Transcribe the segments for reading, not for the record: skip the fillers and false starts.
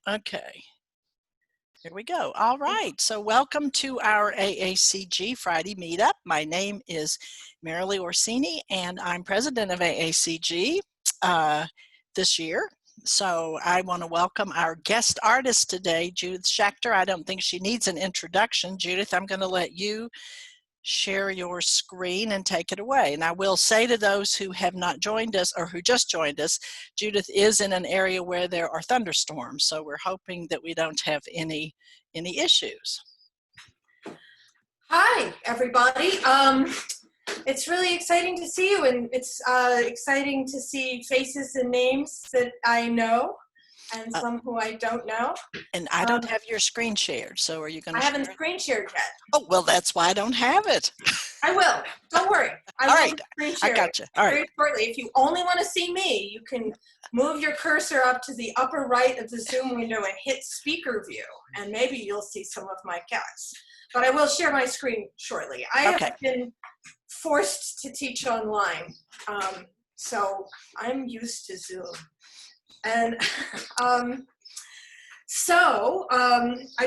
Okay. Here we go. All right. So welcome to our AACG Friday meetup. My name is Marilee Orsini, and I'm president of AACG this year. So I want to welcome our guest artist today, Judith Schaechter. I don't think she needs an introduction. Judith, I'm going to let you share your screen and take it away. And I will say to those who have not joined us or who just joined us, Judith is in an area where there are thunderstorms, so we're hoping that we don't have any issues. Hi, everybody. It's really exciting to see you, and it's exciting to see faces and names that I know and some who I don't know. And I don't have your screen shared, so are you going to I haven't screen shared yet. Oh, well, that's why I don't have it. I will. Don't worry. All right. I got you. All right. Very shortly. If you only want to see me, you can move your cursor up to the upper right of the Zoom window and hit speaker view, and maybe you'll see some of my guests. But I will share my screen shortly. I have been forced to teach online, so I'm used to Zoom. And I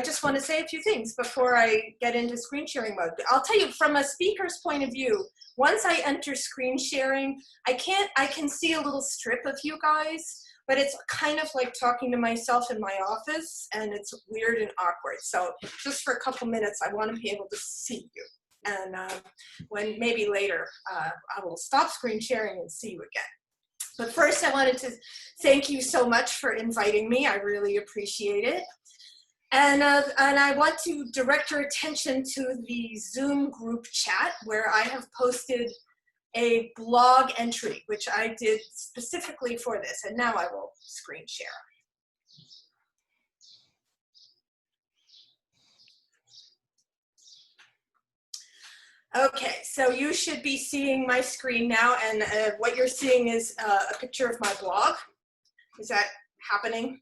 just want to say a few things before I get into screen sharing mode. I'll tell you, from a speaker's point of view, once I enter screen sharing, I can see a little strip of you guys, but it's kind of like talking to myself in my office, and it's weird and awkward. So just for a couple minutes, I want to be able to see you. And when maybe later, I will stop screen sharing and see you again. But first, I wanted to thank you so much for inviting me. I really appreciate it. And I want to direct your attention to the Zoom group chat, where I have posted a blog entry, which I did specifically for this. And now I will screen share. Okay, so you should be seeing my screen now, and what you're seeing is a picture of my blog. Is that happening?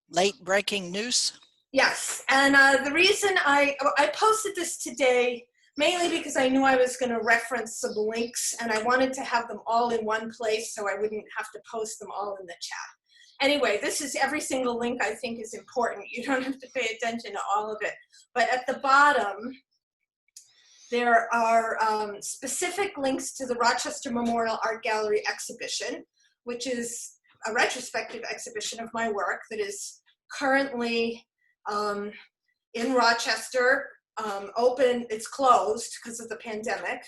Late breaking news? Yes, and the reason I posted this today, mainly because I knew I was going to reference some links, and I wanted to have them all in one place so I wouldn't have to post them all in the chat. Anyway, this is every single link I think is important. You don't have to pay attention to all of it. But at the bottom, there are specific links to the Rochester Memorial Art Gallery exhibition, which is a retrospective exhibition of my work that is currently in Rochester, open. It's closed because of the pandemic,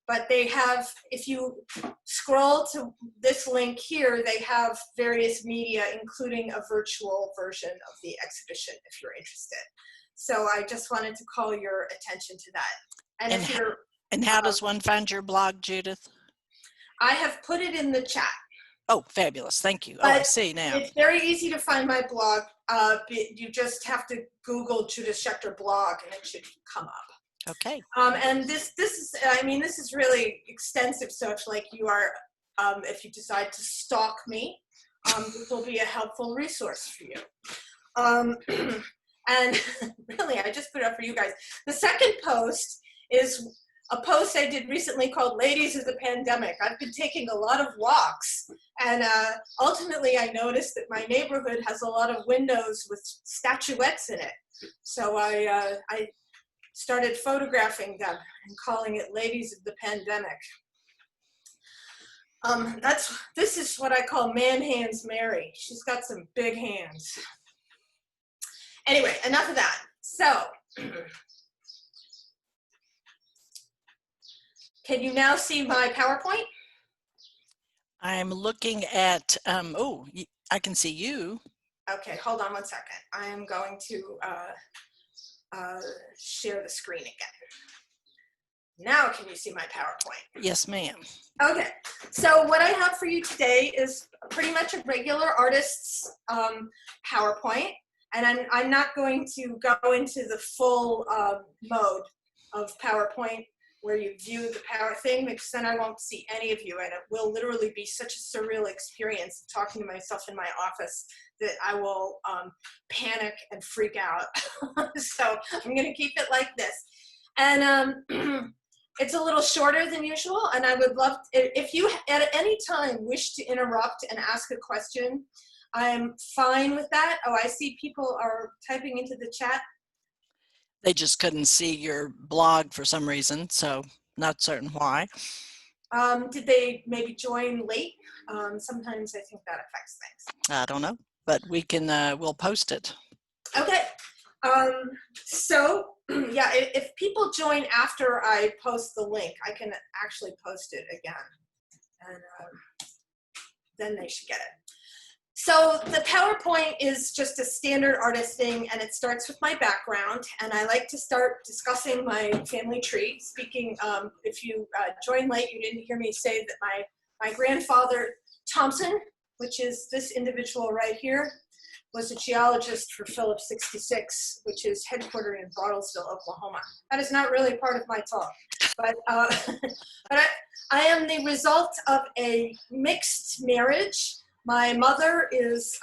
but they have, if you scroll to this link here, they have various media, including a virtual version of the exhibition if you're interested. So I just wanted to call your attention to that. And how does one find your blog, Judith? I have put it in the chat. Oh, fabulous. Thank you. Oh, I see now. It's very easy to find my blog. You just have to Google Judith Schaechter blog and it should come up. Okay. And this is really extensive. So if you are, if you decide to stalk me, this will be a helpful resource for you. And really, I just put it up for you guys. The second post is a post I did recently called Ladies of the Pandemic. I've been taking a lot of walks, and ultimately I noticed that my neighborhood has a lot of windows with statuettes in it. So I started photographing them and calling it Ladies of the Pandemic. This is what I call Man Hands Mary. She's got some big hands. Anyway, enough of that. So, can you now see my PowerPoint? I'm looking at, oh, I can see you. Okay, hold on one second. I am going to share the screen again. Now can you see my PowerPoint? Yes, ma'am. Okay, so what I have for you today is pretty much a regular artist's PowerPoint. And I'm not going to go into the full mode of PowerPoint where you view the power thing, because then I won't see any of you, and it will literally be such a surreal experience talking to myself in my office that I will panic and freak out. So I'm going to keep it like this. And it's a little shorter than usual, and I would love, if you at any time wish to interrupt and ask a question, I'm fine with that. Oh, I see people are typing into the chat. They just couldn't see your blog for some reason, so not certain why. Did they maybe join late? Sometimes I think that affects things. I don't know, but we can, we'll post it. Okay. So yeah, if people join after I post the link, I can actually post it again, and then they should get it. So the PowerPoint is just a standard artist thing, and it starts with my background, and I like to start discussing my family tree. Speaking, if you joined late, you didn't hear me say that my grandfather, Thompson, which is this individual right here, was a geologist for Phillips 66, which is headquartered in Bartlesville, Oklahoma. That is not really part of my talk, but, but I am the result of a mixed marriage. My mother is,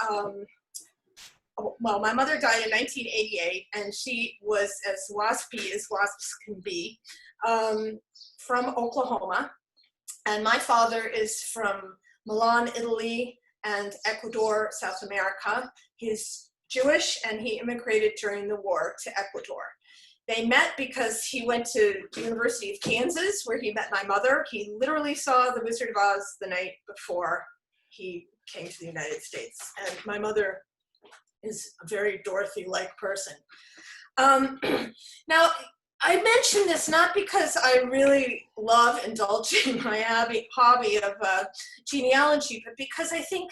well, my mother died in 1988, and she was as waspy as wasps can be, from Oklahoma. And my father is from Milan, Italy, and Ecuador, South America. He's Jewish, and he immigrated during the war to Ecuador. They met because he went to the University of Kansas, where he met my mother. He literally saw The Wizard of Oz the night before he came to the United States. And my mother is a very Dorothy-like person. Now, I mention this not because I really love indulging my hobby of genealogy, but because I think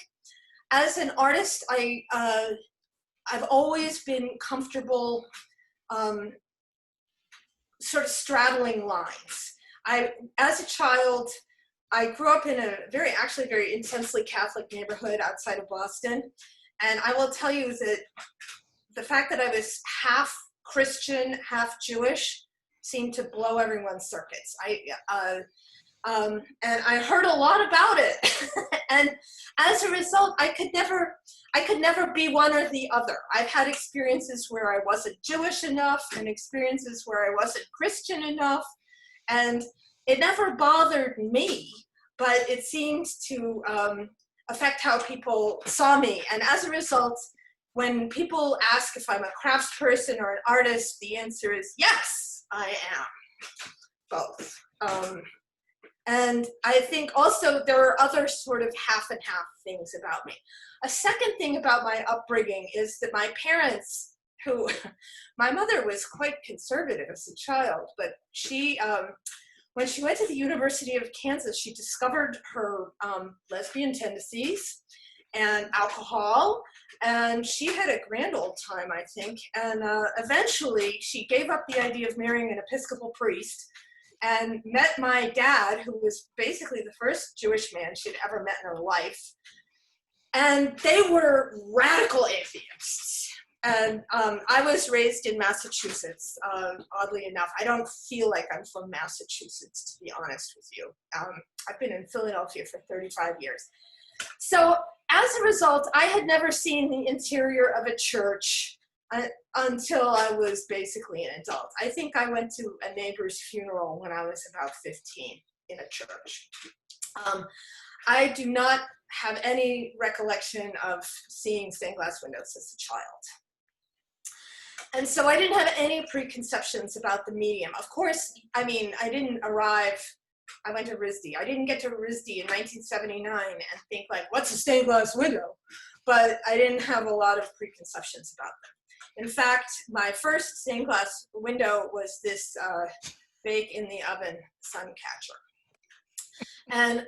as an artist, I've always been comfortable sort of straddling lines. As a child, I grew up in a actually very intensely Catholic neighborhood outside of Boston. And I will tell you that the fact that I was half Christian, half Jewish seemed to blow everyone's circuits. And I heard a lot about it. And as a result, I could never be one or the other. I've had experiences where I wasn't Jewish enough and experiences where I wasn't Christian enough. And it never bothered me, but it seemed to affect how people saw me. And as a result, when people ask if I'm a craftsperson or an artist, the answer is yes, I am both. And I think also there are other sort of half and half things about me. A second thing about my upbringing is that my parents, my mother was quite conservative as a child, but she, when she went to the University of Kansas, she discovered her lesbian tendencies and alcohol, and she had a grand old time, I think. And eventually she gave up the idea of marrying an Episcopal priest and met my dad, who was basically the first Jewish man she'd ever met in her life. And they were radical atheists. And I was raised in Massachusetts, oddly enough. I don't feel like I'm from Massachusetts, to be honest with you. I've been in Philadelphia for 35 years. So as a result, I had never seen the interior of a church until I was basically an adult. I think I went to a neighbor's funeral when I was about 15 in a church. I do not have any recollection of seeing stained glass windows as a child. And so I didn't have any preconceptions about the medium. Of course, I mean, I went to RISD. I didn't get to RISD in 1979 and think like, what's a stained glass window? But I didn't have a lot of preconceptions about them. In fact, my first stained glass window was this bake in the oven sun catcher. And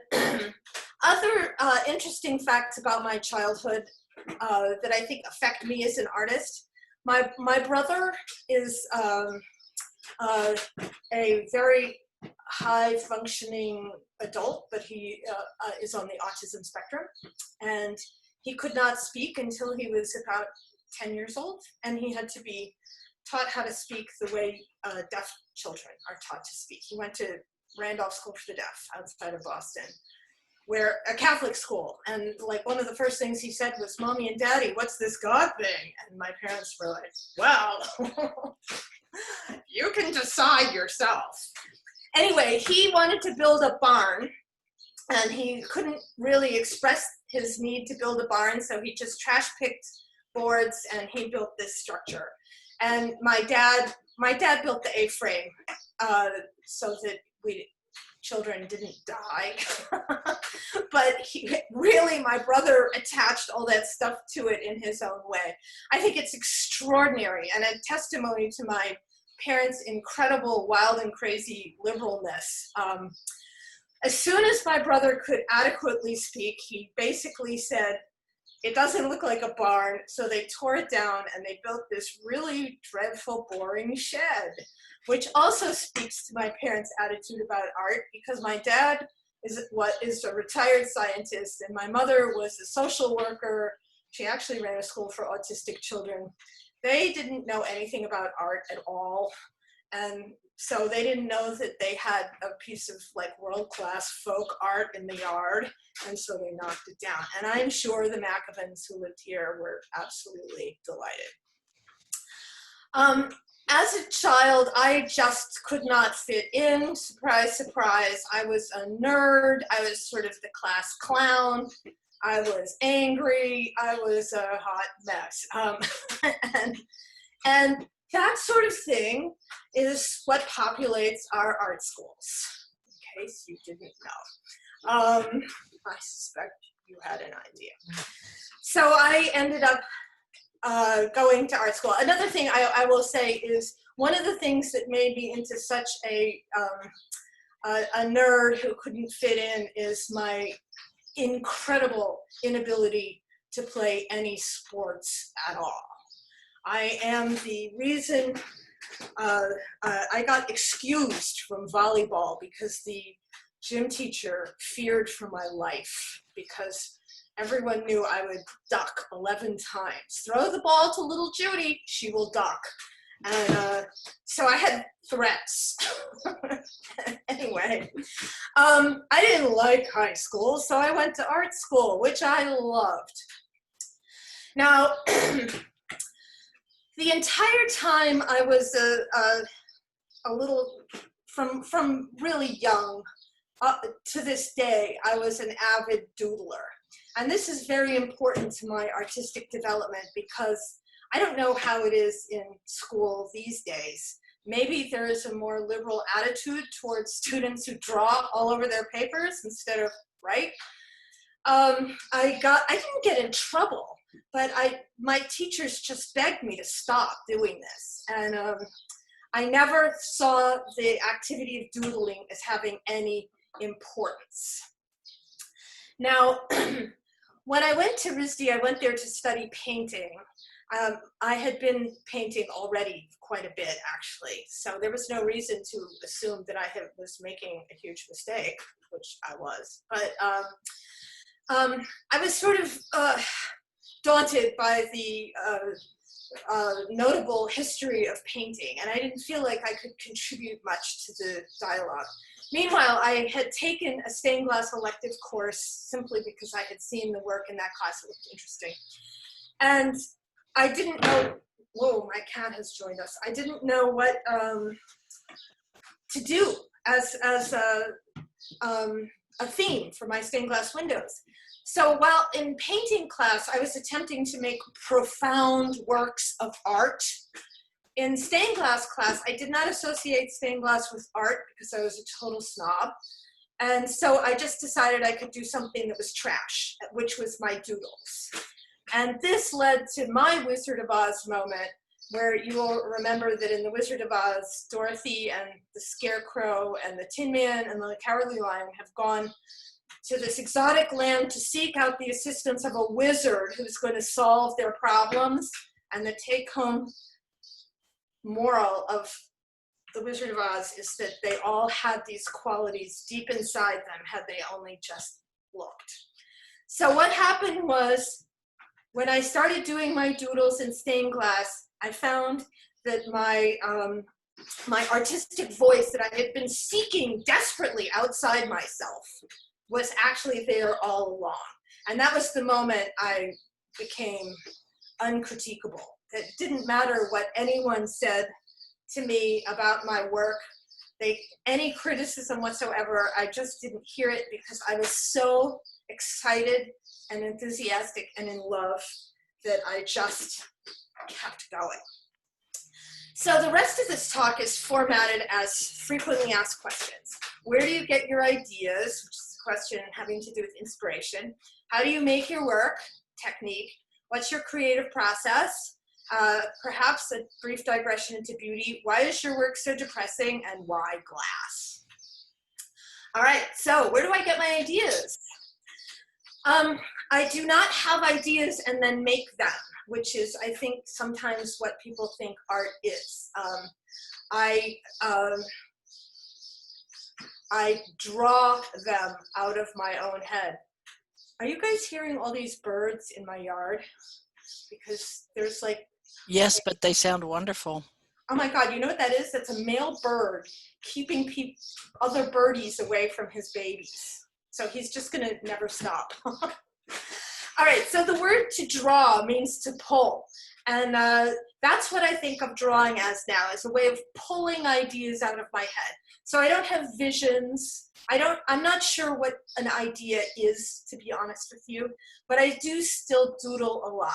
other interesting facts about my childhood that I think affect me as an artist. My brother is a very high functioning adult, but he is on the autism spectrum. And he could not speak until he was about 10 years old, and he had to be taught how to speak the way deaf children are taught to speak. He went to Randolph School for the Deaf outside of Boston, where a Catholic school, and like one of the first things he said was, "Mommy and Daddy, what's this God thing?" And my parents were like, "Well, you can decide yourself." Anyway, he wanted to build a barn, and he couldn't really express his need to build a barn, so he just trash picked boards and he built this structure. And my dad built the A-frame so that children didn't die. But my brother attached all that stuff to it in his own way. I think it's extraordinary and a testimony to my parents' incredible, wild and crazy liberalness. As soon as my brother could adequately speak, he basically said, "It doesn't look like a barn," so they tore it down and they built this really dreadful, boring shed, which also speaks to my parents' attitude about art, because my dad is a retired scientist and my mother was a social worker. She actually ran a school for autistic children. They didn't know anything about art at all, and so they didn't know that they had a piece of like world-class folk art in the yard, and so they knocked it down. And I'm sure the McAvens who lived here were absolutely delighted. As a child, I just could not fit in. Surprise, surprise. I was a nerd. I was sort of the class clown. I was angry. I was a hot mess. And that sort of thing is what populates our art schools, in case you didn't know. I suspect you had an idea. So I ended up going to art school. Another thing I will say is one of the things that made me into such a nerd who couldn't fit in is my incredible inability to play any sports at all. I am the reason I got excused from volleyball because the gym teacher feared for my life, because everyone knew I would duck 11 times. Throw the ball to little Judy, she will duck. And so I had threats. Anyway, I didn't like high school, so I went to art school, which I loved. Now, the entire time I was a little, from really young to this day, I was an avid doodler. And this is very important to my artistic development, because I don't know how it is in school these days. Maybe there is a more liberal attitude towards students who draw all over their papers instead of write. I didn't get in trouble, but my teachers just begged me to stop doing this. And I never saw the activity of doodling as having any importance. Now, when I went to RISD, I went there to study painting. I had been painting already quite a bit, actually, so there was no reason to assume that I was making a huge mistake, which I was. But I was sort of daunted by the notable history of painting, and I didn't feel like I could contribute much to the dialogue. Meanwhile, I had taken a stained glass elective course simply because I had seen the work in that class. It looked interesting. And I didn't know, whoa, my cat has joined us. I didn't know what to do as a theme for my stained glass windows. So while in painting class, I was attempting to make profound works of art. In stained glass class, I did not associate stained glass with art because I was a total snob. And so I just decided I could do something that was trash, which was my doodles. And this led to my Wizard of Oz moment, where you will remember that in the Wizard of Oz, Dorothy and the Scarecrow and the Tin Man and the Cowardly Lion have gone to this exotic land to seek out the assistance of a wizard who's going to solve their problems. And the take-home moral of the Wizard of Oz is that they all had these qualities deep inside them had they only just looked. So what happened was, when I started doing my doodles in stained glass, I found that my artistic voice that I had been seeking desperately outside myself was actually there all along. And that was the moment I became uncritiquable. It didn't matter what anyone said to me about my work. Any criticism whatsoever, I just didn't hear it because I was so excited and enthusiastic and in love that I just kept going. So the rest of this talk is formatted as frequently asked questions. Where do you get your ideas, which is a question having to do with inspiration? How do you make your work? Technique. What's your creative process? Perhaps a brief digression into beauty. Why is your work so depressing, and why glass? All right, so where do I get my ideas? I do not have ideas and then make them, which is, I think, sometimes what people think art is. I draw them out of my own head. Are you guys hearing all these birds in my yard? Because there's like... Yes, but they sound wonderful. Oh my God, you know what that is? That's a male bird keeping other birdies away from his babies. So he's just gonna never stop. All right, so the word to draw means to pull. And that's what I think of drawing as now, as a way of pulling ideas out of my head. So I don't have visions. I'm not sure what an idea is, to be honest with you, but I do still doodle a lot.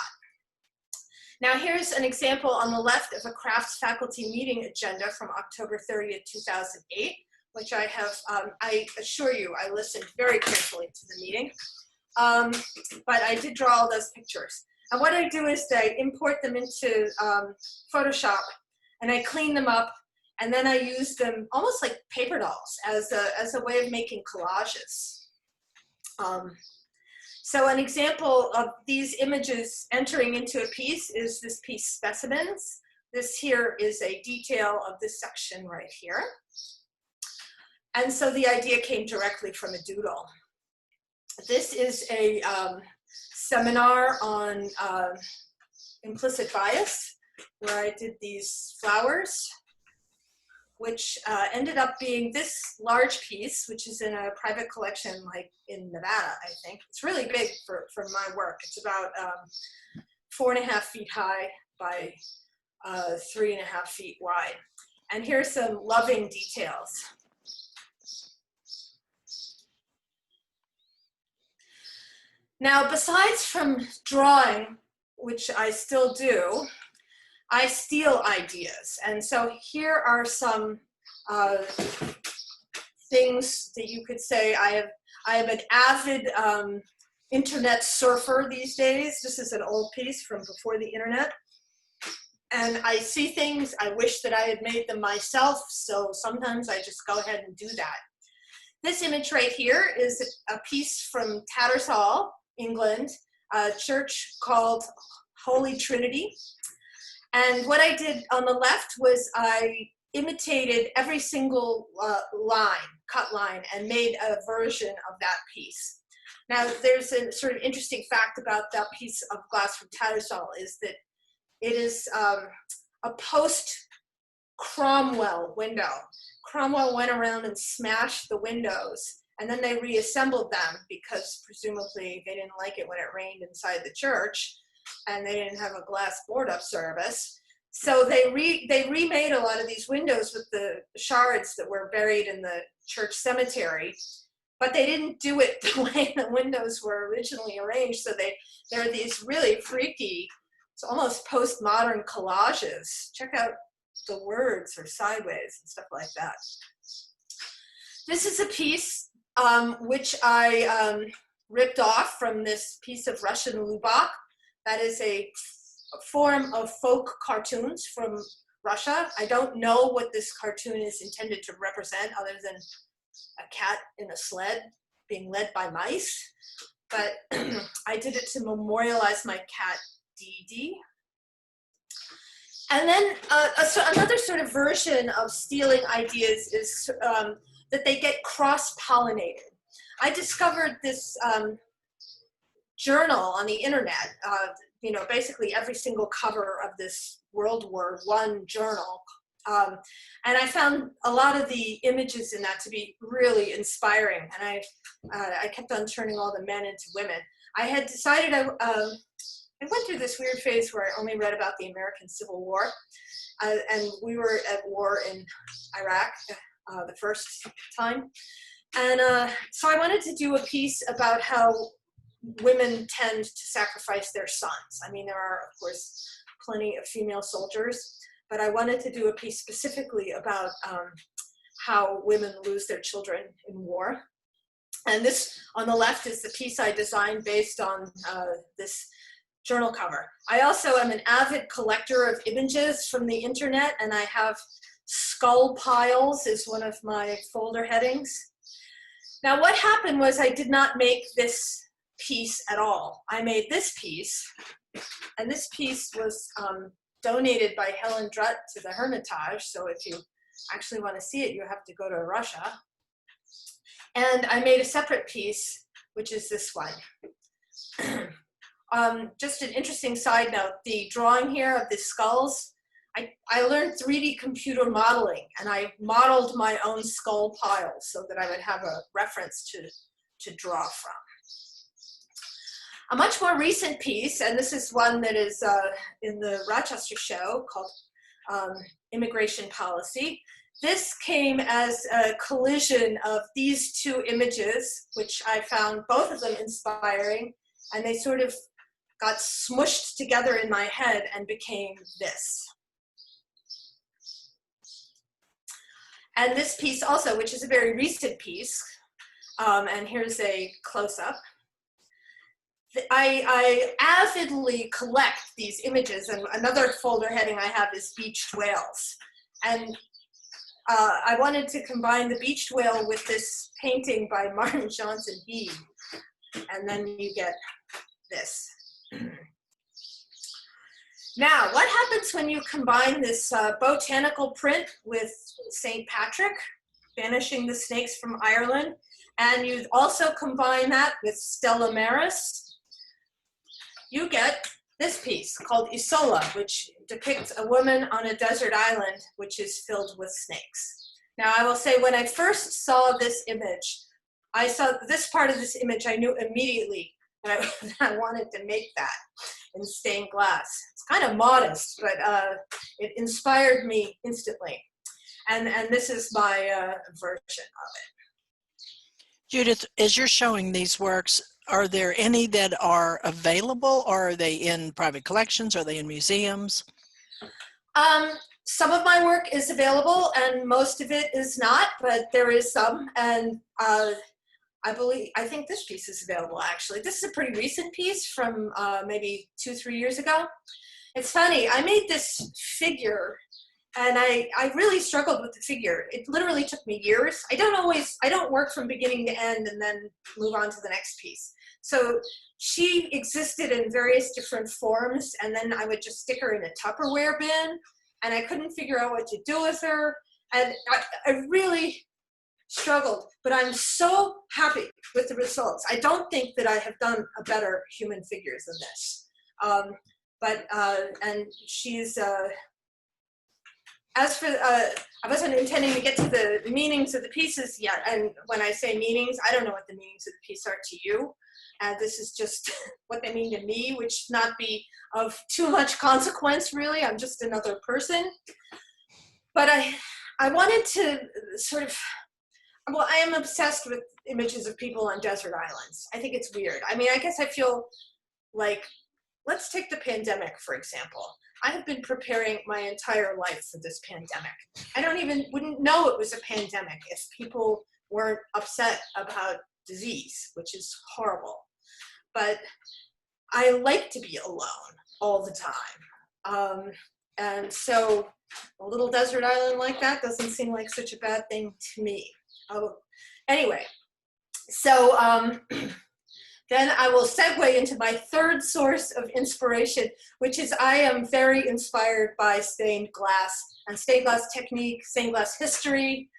Now here's an example on the left of a crafts faculty meeting agenda from October 30th, 2008, which I have, I assure you, I listened very carefully to the meeting. But I did draw all those pictures. And what I do is I import them into Photoshop, and I clean them up, and then I use them almost like paper dolls as a way of making collages. So an example of these images entering into a piece is this piece, Specimens. This here is a detail of this section right here. And so the idea came directly from a doodle. This is a seminar on implicit bias, where I did these flowers, which ended up being this large piece, which is in a private collection like in Nevada, I think. It's really big for my work. It's about 4.5 feet high by 3.5 feet wide. And here's some loving details. Now, besides from drawing, which I still do, I steal ideas. And so here are some things that you could say. I am an avid internet surfer these days. This is an old piece from before the internet. And I see things, I wish that I had made them myself, so sometimes I just go ahead and do that. This image right here is a piece from Tattersall, England, a church called Holy Trinity. And what I did on the left was I imitated every single cut line, and made a version of that piece. Now, there's a sort of interesting fact about that piece of glass from Tattersall is that it is a post-Cromwell window. Cromwell went around and smashed the windows, and then they reassembled them because presumably they didn't like it when it rained inside the church, and they didn't have a glass board-up service. So they remade a lot of these windows with the shards that were buried in the church cemetery, but they didn't do it the way the windows were originally arranged. So there are these really freaky, it's almost postmodern collages. Check out the words or sideways and stuff like that. This is a piece which I ripped off from this piece of Russian lubak. That is a form of folk cartoons from Russia. I don't know what this cartoon is intended to represent other than a cat in a sled being led by mice, but I did it to memorialize my cat, Dee Dee. And then another sort of version of stealing ideas is that they get cross-pollinated. I discovered this journal on the internet, you know, basically every single cover of this World War I journal. And I found a lot of the images in that to be really inspiring. And I kept on turning all the men into women. I had decided I went through this weird phase where I only read about the American Civil War. And we were at war in Iraq the first time. And so I wanted to do a piece about how women tend to sacrifice their sons. I mean, there are, of course, plenty of female soldiers, but I wanted to do a piece specifically about how women lose their children in war. And this on the left is the piece I designed based on this journal cover. I also am an avid collector of images from the internet, and I have skull piles is one of my folder headings. Now what happened was I did not make this piece at all. I made this piece, and this piece was donated by Helen Drutt to the Hermitage, so if you actually want to see it, you have to go to Russia. And I made a separate piece, which is this one. Just an interesting side note, the drawing here of the skulls, I learned 3D computer modeling, and I modeled my own skull piles so that I would have a reference to draw from. A much more recent piece, and this is one that is in the Rochester show called Immigration Policy. This came as a collision of these two images, which I found both of them inspiring, and they sort of got smushed together in my head and became this. And this piece also, which is a very recent piece, and here's a close-up. I avidly collect these images, and another folder heading I have is beached whales. And I wanted to combine the beached whale with this painting by Martin Johnson Heed, and then you get this. Now, what happens when you combine this botanical print with St. Patrick, banishing the snakes from Ireland, and you also combine that with Stella Maris? You get this piece called Isola, which depicts a woman on a desert island which is filled with snakes. Now, I will say when I first saw this image, I saw this part of this image, I knew immediately that I wanted to make that in stained glass. It's kind of modest, but it inspired me instantly. And this is my version of it. Judith, as you're showing these works, are there any that are available, or are they in private collections? Are they in museums? Some of my work is available and most of it is not, but there is some. And I think this piece is available actually. This is a pretty recent piece from maybe 2-3 years ago. It's funny, I made this figure and I really struggled with the figure. It literally took me years. I don't work from beginning to end and then move on to the next piece. So she existed in various different forms, and then I would just stick her in a Tupperware bin, and I couldn't figure out what to do with her. And I really struggled, but I'm so happy with the results. I don't think that I have done a better human figures than this. And she's, as for, I wasn't intending to get to the meanings of the pieces yet. And when I say meanings, I don't know what the meanings of the piece are to you. And this is just what they mean to me, which not be of too much consequence, really. I'm just another person. But I wanted to sort of, well, I am obsessed with images of people on desert islands. I think it's weird. I mean, I guess I feel like, let's take the pandemic, for example. I have been preparing my entire life for this pandemic. I wouldn't know it was a pandemic if people weren't upset about disease, which is horrible. But I like to be alone all the time. And so a little desert island like that doesn't seem like such a bad thing to me. Anyway, so then I will segue into my third source of inspiration, which is I am very inspired by stained glass and stained glass technique, stained glass history,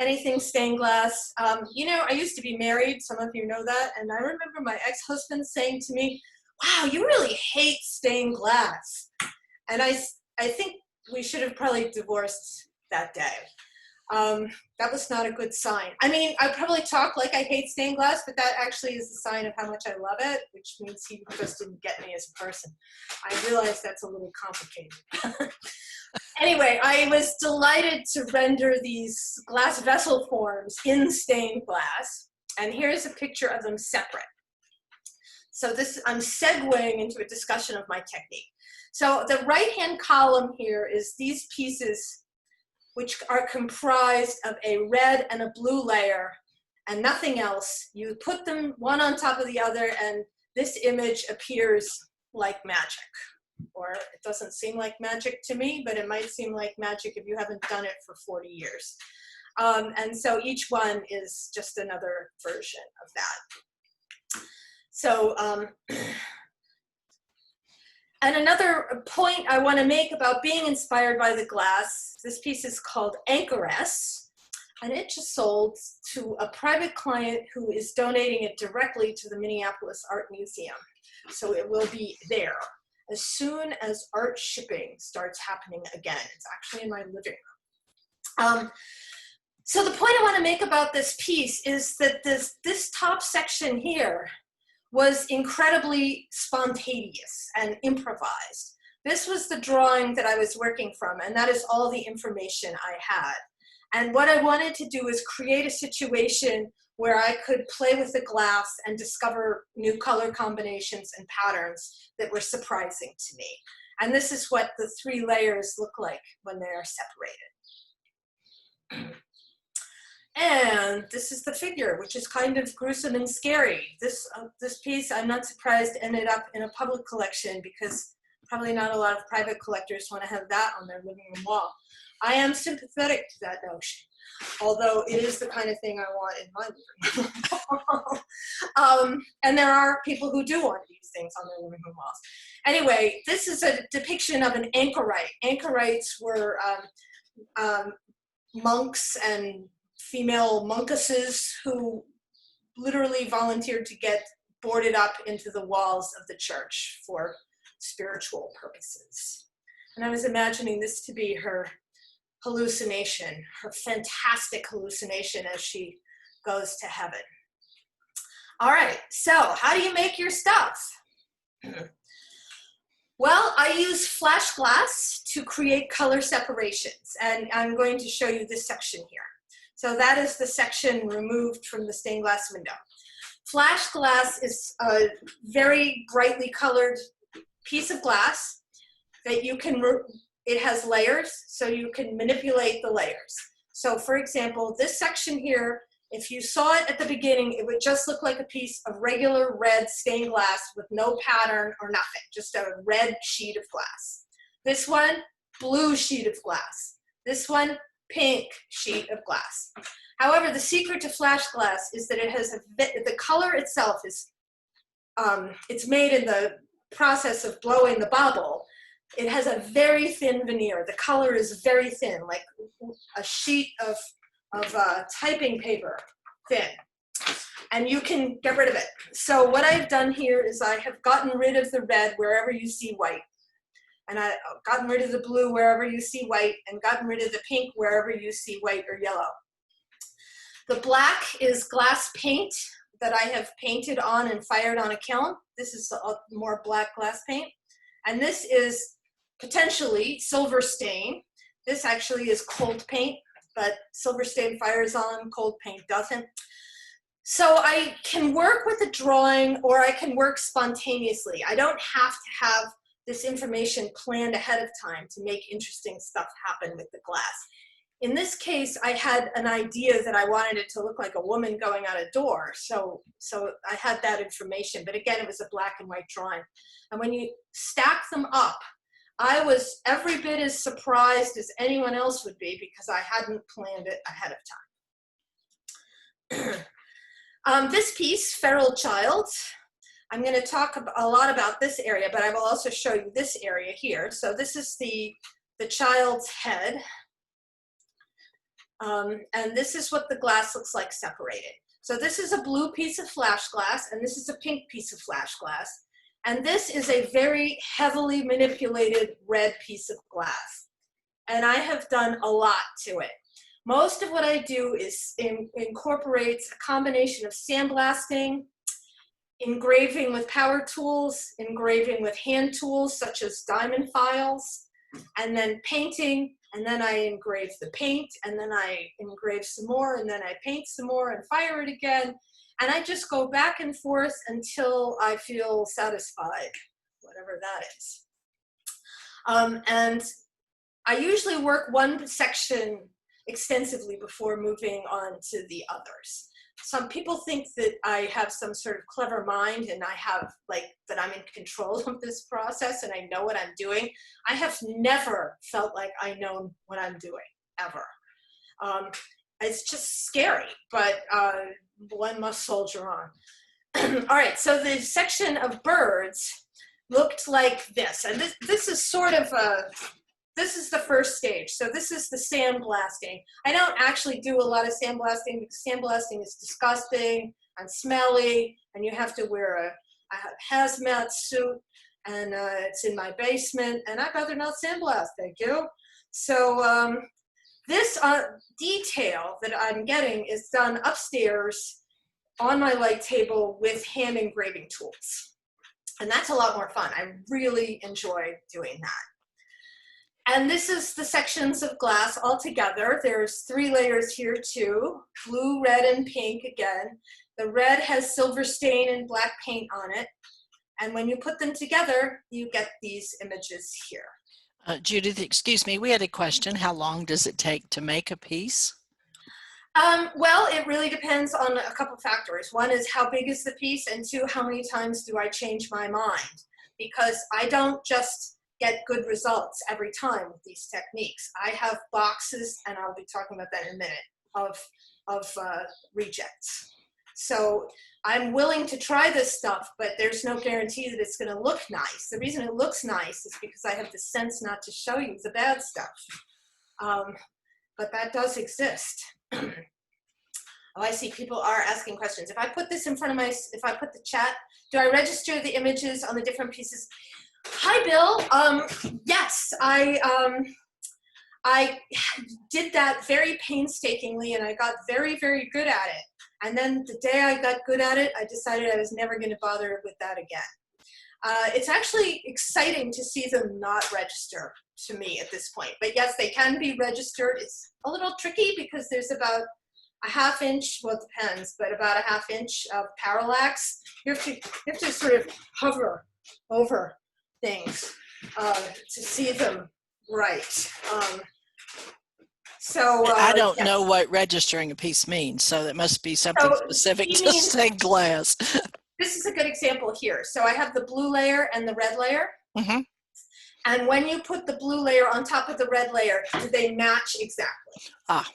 anything stained glass. You know, I used to be married, some of you know that, and I remember my ex-husband saying to me, wow, you really hate stained glass. And I think we should have probably divorced that day. That was not a good sign. I mean, I probably talk like I hate stained glass, but that actually is a sign of how much I love it, which means he just didn't get me as a person. I realize that's a little complicated. Anyway, I was delighted to render these glass vessel forms in stained glass, and here's a picture of them separate. So I'm segueing into a discussion of my technique. So the right-hand column here is these pieces which are comprised of a red and a blue layer and nothing else. You put them one on top of the other and this image appears like magic. Or it doesn't seem like magic to me, but it might seem like magic if you haven't done it for 40 years. And so each one is just another version of that. So, and another point I want to make about being inspired by the glass, this piece is called Anchoress, and it just sold to a private client who is donating it directly to the Minneapolis Art Museum. So it will be there as soon as art shipping starts happening again. It's actually in my living room. So the point I want to make about this piece is that this top section here was incredibly spontaneous and improvised. This was the drawing that I was working from, and that is all the information I had. And what I wanted to do is create a situation where I could play with the glass and discover new color combinations and patterns that were surprising to me. And this is what the 3 layers look like when they are separated. And this is the figure, which is kind of gruesome and scary. This piece, I'm not surprised, ended up in a public collection because probably not a lot of private collectors want to have that on their living room wall. I am sympathetic to that notion, although it is the kind of thing I want in my living room. And there are people who do want these things on their living room walls. Anyway, this is a depiction of an anchorite. Anchorites were monks and female monkesses who literally volunteered to get boarded up into the walls of the church for spiritual purposes. And I was imagining this to be her hallucination, her fantastic hallucination as she goes to heaven. All right, so how do you make your stuff? Well, I use flash glass to create color separations, and I'm going to show you this section here. So that is the section removed from the stained glass window. Flash glass is a very brightly colored piece of glass that you can, it has layers, so you can manipulate the layers. So for example, this section here, if you saw it at the beginning, it would just look like a piece of regular red stained glass with no pattern or nothing, just a red sheet of glass. This one, blue sheet of glass. This one, pink sheet of glass. However, the secret to flash glass is that it has the color itself is, it's made in the process of blowing the bubble. It has a very thin veneer. The color is very thin, like a sheet of typing paper, thin. And you can get rid of it. So what I've done here is I have gotten rid of the red wherever you see white. And I've gotten rid of the blue wherever you see white, and gotten rid of the pink wherever you see white or yellow. The black is glass paint that I have painted on and fired on a kiln. This is more black glass paint. And this is potentially silver stain. This actually is cold paint, but silver stain fires on, cold paint doesn't. So I can work with a drawing, or I can work spontaneously. I don't have to have this information planned ahead of time to make interesting stuff happen with the glass. In this case, I had an idea that I wanted it to look like a woman going out a door, so I had that information, but again, it was a black and white drawing. And when you stack them up, I was every bit as surprised as anyone else would be because I hadn't planned it ahead of time. This piece, Feral Child, I'm going to talk a lot about this area, but I will also show you this area here. So this is the child's head. And this is what the glass looks like separated. So this is a blue piece of flash glass, and this is a pink piece of flash glass. And this is a very heavily manipulated red piece of glass. And I have done a lot to it. Most of what I do is incorporates a combination of sandblasting, engraving with power tools, engraving with hand tools such as diamond files, and then painting, and then I engrave the paint, and then I engrave some more, and then I paint some more and fire it again. And I just go back and forth until I feel satisfied, whatever that is. And I usually work one section extensively before moving on to the others. Some people think that I have some sort of clever mind and I have that I'm in control of this process and I know what I'm doing. I have never felt like I know what I'm doing, ever. It's just scary, but one must soldier on. All right, so the section of birds looked like this, and this is sort of this is the first stage. So this is the sandblasting. I don't actually do a lot of sandblasting because sandblasting is disgusting and smelly, and you have to wear a hazmat suit, and it's in my basement, and I'd rather not sandblast, thank you. So this detail that I'm getting is done upstairs on my light table with hand engraving tools. And that's a lot more fun. I really enjoy doing that. And this is the sections of glass all together. There's 3 layers here too, blue, red, and pink again. The red has silver stain and black paint on it. And when you put them together, you get these images here. Judith, excuse me, we had a question. How long does it take to make a piece? Well, it really depends on a couple factors. One is how big is the piece, and 2, how many times do I change my mind? Because I don't just get good results every time with these techniques. I have boxes, and I'll be talking about that in a minute, of rejects. So I'm willing to try this stuff, but there's no guarantee that it's going to look nice. The reason it looks nice is because I have the sense not to show you the bad stuff. But that does exist. Oh, I see people are asking questions. If I put this in front of if I put the chat, do I register the images on the different pieces? Hi, Bill. Yes, I did that very painstakingly, and I got very, very good at it. And then the day I got good at it, I decided I was never going to bother with that again. It's actually exciting to see them not register to me at this point. But yes, they can be registered. It's a little tricky because there's about a ½ inch, well, it depends, but about a ½ inch of parallax. You have to sort of hover over things to see them right. I don't yes. know what registering a piece means, so that must be something specific to stained glass. This is a good example here. So I have the blue layer and the red layer. Mm-hmm. And when you put the blue layer on top of the red layer, do they match exactly? Ah.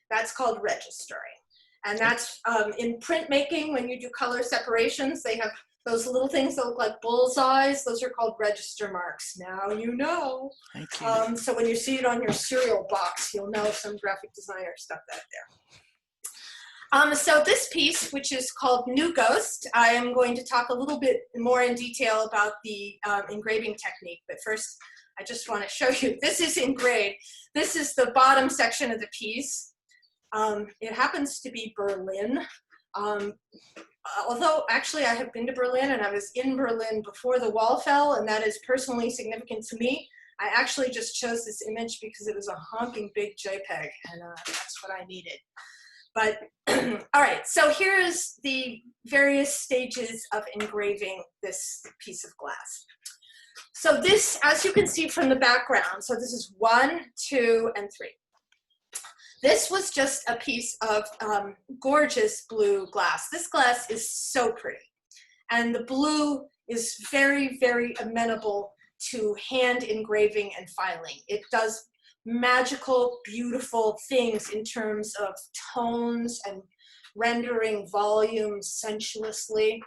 That's called registering. And that's in printmaking, when you do color separations, they have those little things that look like bullseyes. Those are called register marks. Now you know. Thank you. So when you see it on your cereal box, you'll know some graphic designer stuff that there. So this piece, which is called New Ghost, I am going to talk a little bit more in detail about the engraving technique. But first, I just want to show you, this is engraved. This is the bottom section of the piece. It happens to be Berlin. Although actually I have been to Berlin, and I was in Berlin before the wall fell, and that is personally significant to me. I actually just chose this image because it was a honking big JPEG, and that's what I needed. But all right, so here is the various stages of engraving this piece of glass. So this, as you can see from the background, so this is 1, 2, and 3. This was just a piece of gorgeous blue glass. This glass is so pretty. And the blue is very, very amenable to hand engraving and filing. It does magical, beautiful things in terms of tones and rendering volume sensuously.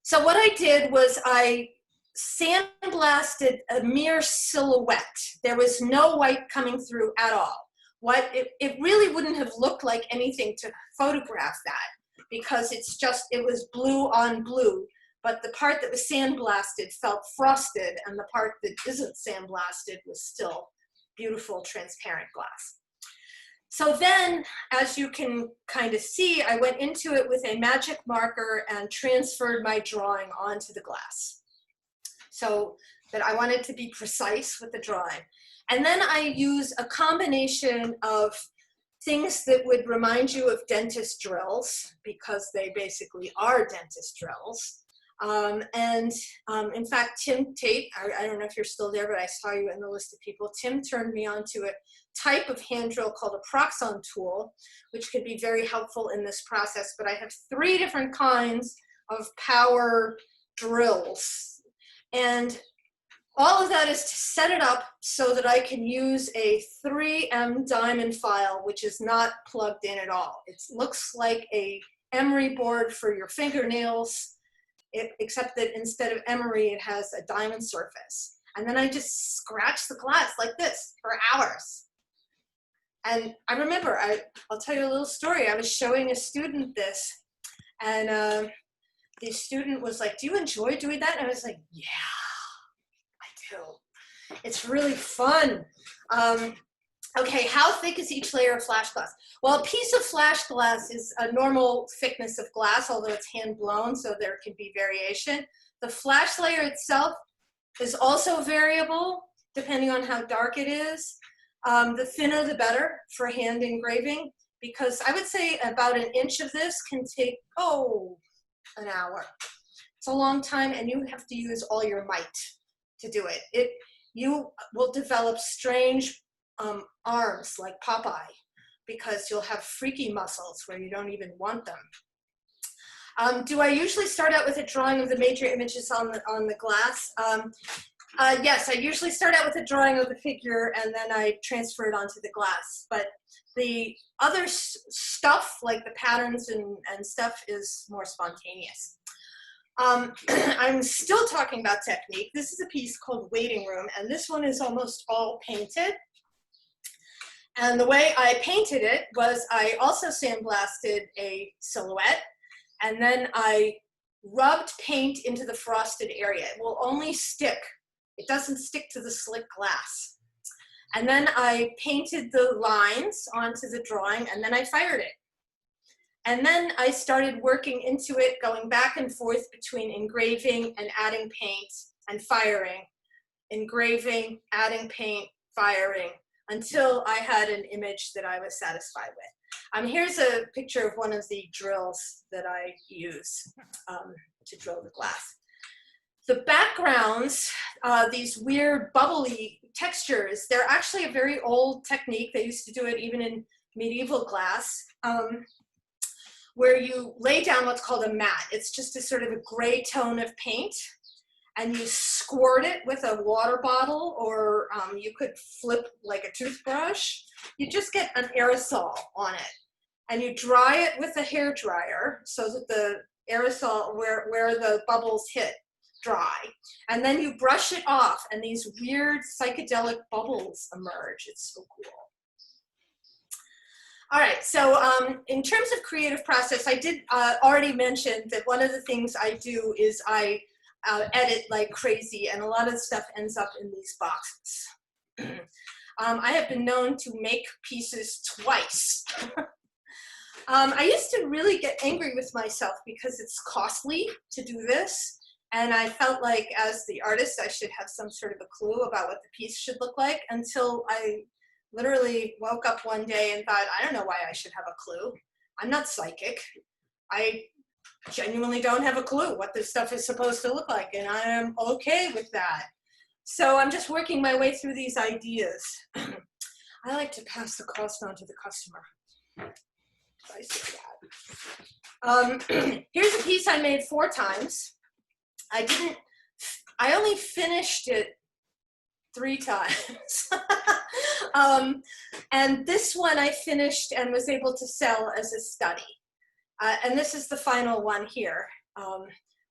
So what I did was I sandblasted a mere silhouette. There was no white coming through at all. It really wouldn't have looked like anything to photograph that, because it was blue on blue, but the part that was sandblasted felt frosted, and the part that isn't sandblasted was still beautiful transparent glass. So then, as you can kind of see, I went into it with a magic marker and transferred my drawing onto the glass. So that I wanted to be precise with the drawing. And then I use a combination of things that would remind you of dentist drills, because they basically are dentist drills. In fact, Tim Tate, I don't know if you're still there, but I saw you in the list of people. Tim turned me on to a type of hand drill called a Proxon tool, which could be very helpful in this process. But I have 3 different kinds of power drills. And all of that is to set it up so that I can use a 3M diamond file, which is not plugged in at all. It looks like a emery board for your fingernails, except that instead of emery, it has a diamond surface. And then I just scratch the glass like this for hours. And I remember, I'll tell you a little story. I was showing a student this, and the student was like, "Do you enjoy doing that?" And I was like, "Yeah, I do. It's really fun." Okay, how thick is each layer of flash glass? Well, a piece of flash glass is a normal thickness of glass, although it's hand blown, so there can be variation. The flash layer itself is also variable, depending on how dark it is. The thinner, the better for hand engraving, because I would say about 1 inch of this can take, an hour. It's a long time, and you have to use all your might to do it. You will develop strange arms like Popeye, because you'll have freaky muscles where you don't even want them. Do I usually start out with a drawing of the major images on the glass? Yes, I usually start out with a drawing of the figure, and then I transfer it onto the glass. But the other stuff, like the patterns and stuff, is more spontaneous. I'm still talking about technique. This is a piece called Waiting Room, and this one is almost all painted. And the way I painted it was I also sandblasted a silhouette, and then I rubbed paint into the frosted area. It will only stick. It doesn't stick to the slick glass. And then I painted the lines onto the drawing, and then I fired it. And then I started working into it, going back and forth between engraving and adding paint and firing, engraving, adding paint, firing, until I had an image that I was satisfied with. Here's a picture of one of the drills that I use to drill the glass. The backgrounds, these weird bubbly textures, they're actually a very old technique. They used to do it even in medieval glass, where you lay down what's called a mat. It's just a sort of a gray tone of paint, and you squirt it with a water bottle, or you could flip like a toothbrush. You just get an aerosol on it, and you dry it with a hair dryer so that the aerosol, where the bubbles hit, dry. And then you brush it off, and these weird psychedelic bubbles emerge. It's so cool. All right, so in terms of creative process, I did already mention that one of the things I do is I edit like crazy, and a lot of stuff ends up in these boxes. I have been known to make pieces twice. I used to really get angry with myself because it's costly to do this, and I felt like as the artist I should have some sort of a clue about what the piece should look like, until I literally woke up one day and thought, I don't know why I should have a clue. I'm not psychic. I genuinely don't have a clue what this stuff is supposed to look like, and I am okay with that. So I'm just working my way through these ideas. I like to pass the cost on to the customer. I say that. Here's a piece I made 4 times. I only finished it 3 times. And this one I finished and was able to sell as a study. And this is the final one here,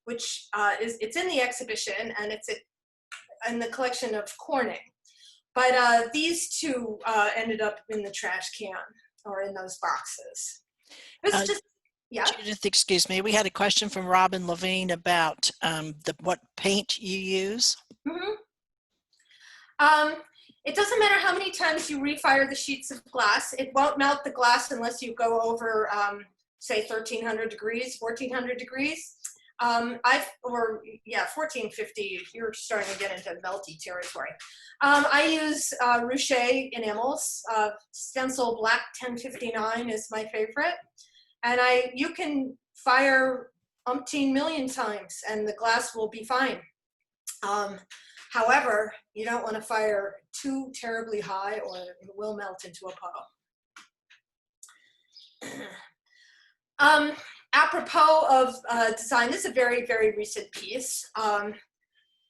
which it's in the exhibition, and it's in the collection of Corning. But these 2 ended up in the trash can, or in those boxes. It was just, yeah. Judith, excuse me, we had a question from Robin Levine about what paint you use. Mm-hmm. It doesn't matter how many times you refire the sheets of glass. It won't melt the glass unless you go over, say, 1300 degrees, 1400 degrees. Yeah, 1450, you're starting to get into melty territory. I use Ruche enamels. Stencil Black 1059 is my favorite. And you can fire umpteen million times and the glass will be fine. However, you don't want to fire too terribly high or it will melt into a puddle. Apropos of design, this is a very, very recent piece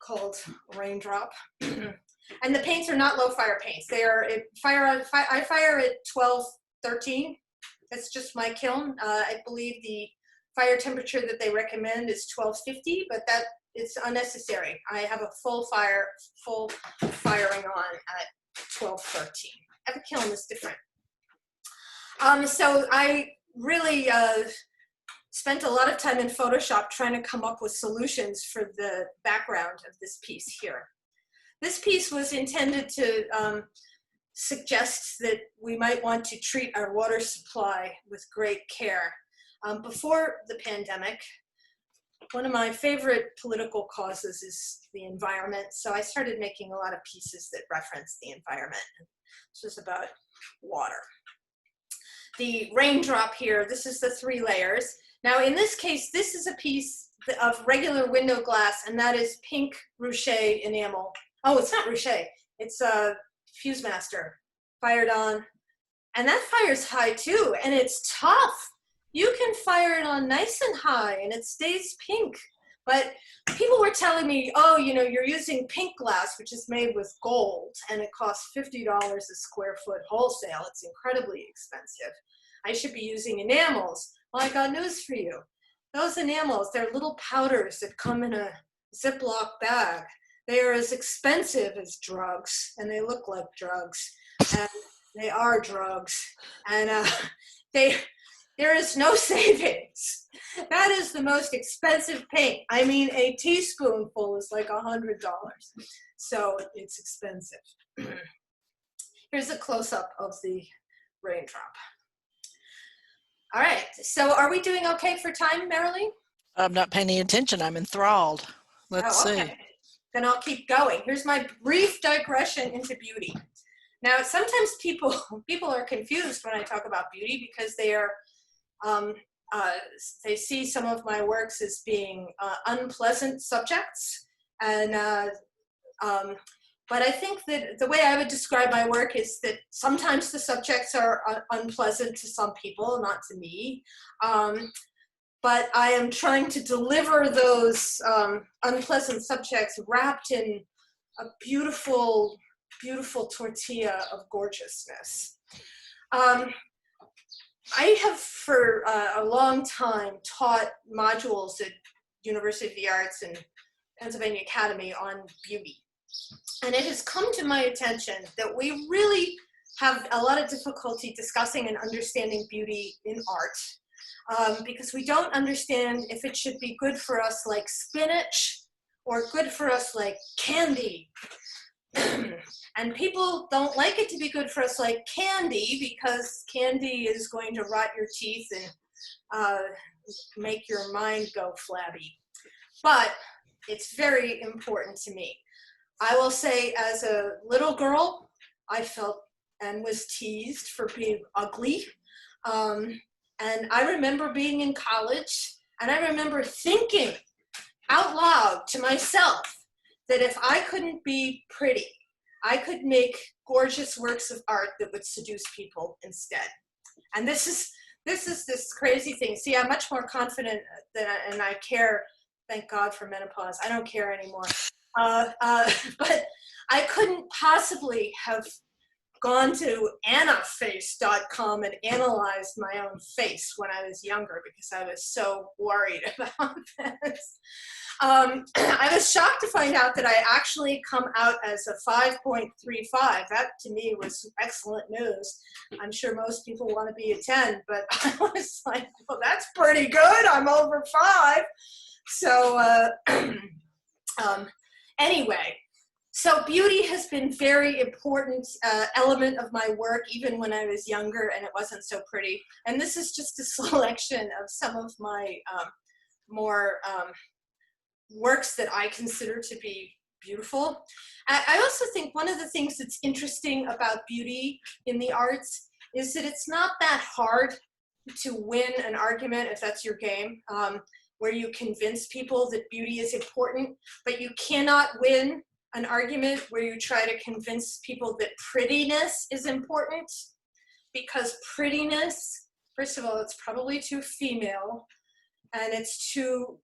called Raindrop. And the paints are not low fire paints. They are, I fire at 1213. That's just my kiln. I believe the fire temperature that they recommend is 1250, but that it's unnecessary. I have a full firing on at 1213. Every kiln is different. So I really spent a lot of time in Photoshop trying to come up with solutions for the background of this piece here. This piece was intended to suggest that we might want to treat our water supply with great care. Before the pandemic, one of my favorite political causes is the environment, so I started making a lot of pieces that reference the environment. This was about water. The raindrop here, this is the 3 layers. Now in this case, this is a piece of regular window glass, and that is pink Ruche enamel. Oh, it's not Ruche, it's a Fuse Master, fired on. And that fires high too, and it's tough. You can fire it on nice and high and it stays pink. But people were telling me, oh, you know, you're using pink glass, which is made with gold, and it costs $50 a square foot wholesale. It's incredibly expensive. I should be using enamels. Well, I got news for you. Those enamels, they're little powders that come in a Ziploc bag. They are as expensive as drugs, and they look like drugs, and they are drugs, and there is no savings. That is the most expensive paint. I mean, a teaspoonful is like $100, so it's expensive. Here's a close-up of the raindrop. All right, so are we doing okay for time, Marilee? I'm not paying any attention. I'm enthralled. Let's see. Then I'll keep going. Here's my brief digression into beauty. Now, sometimes people are confused when I talk about beauty because they are they see some of my works as being unpleasant subjects, and but I think that the way I would describe my work is that sometimes the subjects are unpleasant to some people, not to me. But I am trying to deliver those unpleasant subjects wrapped in a beautiful, beautiful tortilla of gorgeousness. I have for a long time taught modules at University of the Arts and Pennsylvania Academy on beauty. And it has come to my attention that we really have a lot of difficulty discussing and understanding beauty in art because we don't understand if it should be good for us like spinach or good for us like candy. And people don't like it to be good for us like candy because candy is going to rot your teeth and make your mind go flabby. But it's very important to me. I will say, as a little girl, I felt and was teased for being ugly. And I remember being in college, and I remember thinking out loud to myself that if I couldn't be pretty, I could make gorgeous works of art that would seduce people instead. And this is this crazy thing. See, I'm much more confident and I care. Thank God for menopause. I don't care anymore. But I couldn't possibly have gone to annaface.com and analyzed my own face when I was younger because I was so worried about this. I was shocked to find out that I actually come out as a 5.35. That to me was excellent news. I'm sure most people want to be a 10, but I was like, well, that's pretty good. I'm over 5. So anyway, so beauty has been very important element of my work, even when I was younger and it wasn't so pretty. And this is just a selection of some of my works that I consider to be beautiful. I also think one of the things that's interesting about beauty in the arts is that it's not that hard to win an argument, if that's your game, where you convince people that beauty is important, but you cannot win an argument where you try to convince people that prettiness is important, because prettiness, first of all, it's probably too female, and it's too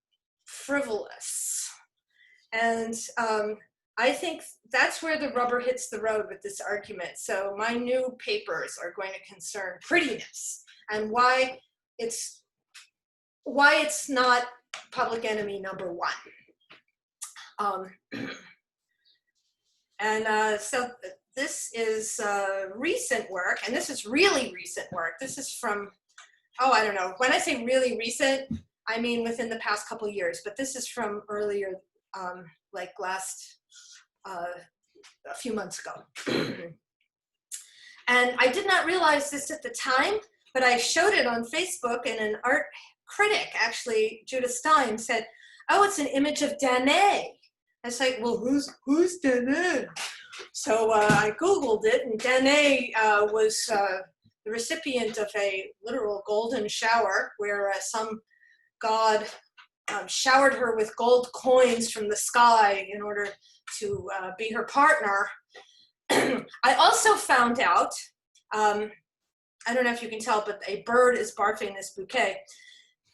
frivolous. And I think that's where the rubber hits the road with this argument. So my new papers are going to concern prettiness and why it's not public enemy number one. So this is recent work, and this is really recent work. This is from, I don't know. When I say really recent, I mean within the past couple years, but this is from earlier, like last, a few months ago. And I did not realize this at the time, but I showed it on Facebook, and an art critic, actually, Judith Stein, said, "Oh, it's an image of Danae." I was like, well, who's Danae? So I Googled it, and Danae was the recipient of a literal golden shower, where some god showered her with gold coins from the sky in order to be her partner. I also found out, I don't know if you can tell, but a bird is barfing this bouquet,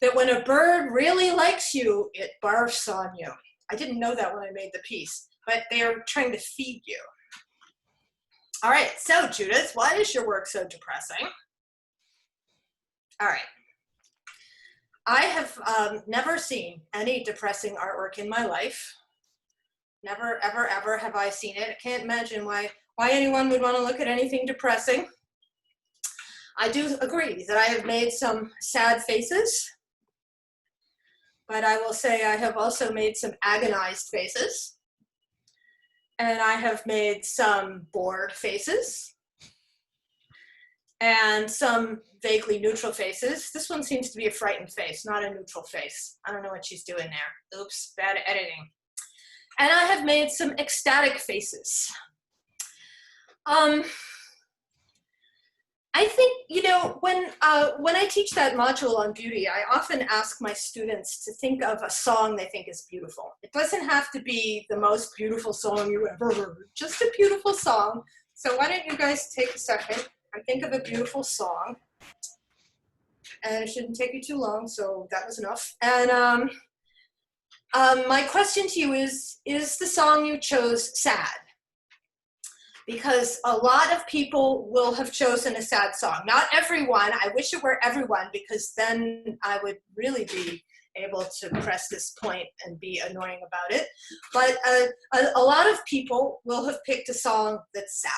that when a bird really likes you, it barfs on you. I didn't know that when I made the piece, but they are trying to feed you. All right, so Judith, why is your work so depressing? All right. I have never seen any depressing artwork in my life. Never, ever, ever have I seen it. I can't imagine why anyone would want to look at anything depressing. I do agree that I have made some sad faces, but I will say I have also made some agonized faces, and I have made some bored faces, and some vaguely neutral faces. This one seems to be a frightened face, not a neutral face. I don't know what she's doing there. Oops, bad editing. And I have made some ecstatic faces. I think, you know, when I teach that module on beauty, I often ask my students to think of a song they think is beautiful. It doesn't have to be the most beautiful song you ever heard, just a beautiful song. So why don't you guys take a second and think of a beautiful song. And it shouldn't take you too long, so that was enough. And my question to you is the song you chose sad? Because a lot of people will have chosen a sad song. Not everyone. I wish it were everyone, because then I would really be able to press this point and be annoying about it. But a lot of people will have picked a song that's sad.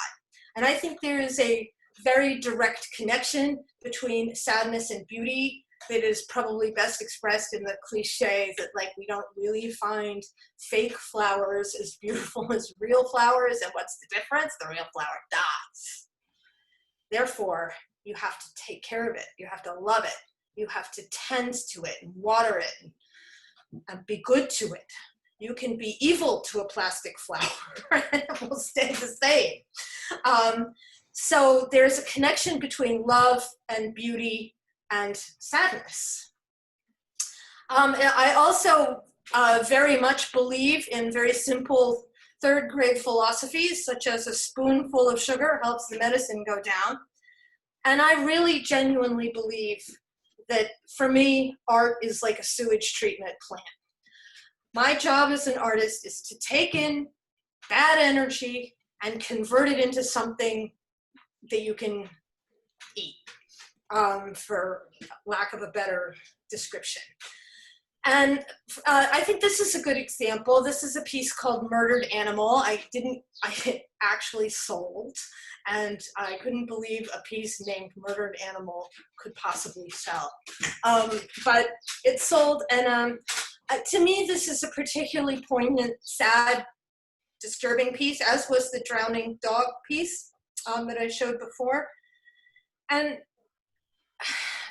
And I think there is a very direct connection between sadness and beauty that is probably best expressed in the cliche that, like, we don't really find fake flowers as beautiful as real flowers, and what's the difference? The real flower dies. Therefore, you have to take care of it. You have to love it. You have to tend to it and water it and be good to it. You can be evil to a plastic flower and it will stay the same. So there's a connection between love and beauty and sadness. I also very much believe in very simple third grade philosophies, such as a spoonful of sugar helps the medicine go down. And I really genuinely believe that, for me, art is like a sewage treatment plant. My job as an artist is to take in bad energy and convert it into something that you can eat, for lack of a better description. And I think this is a good example. This is a piece called Murdered Animal. I actually sold, and I couldn't believe a piece named Murdered Animal could possibly sell. But it sold, and to me, this is a particularly poignant, sad, disturbing piece, as was the drowning dog piece that I showed before. And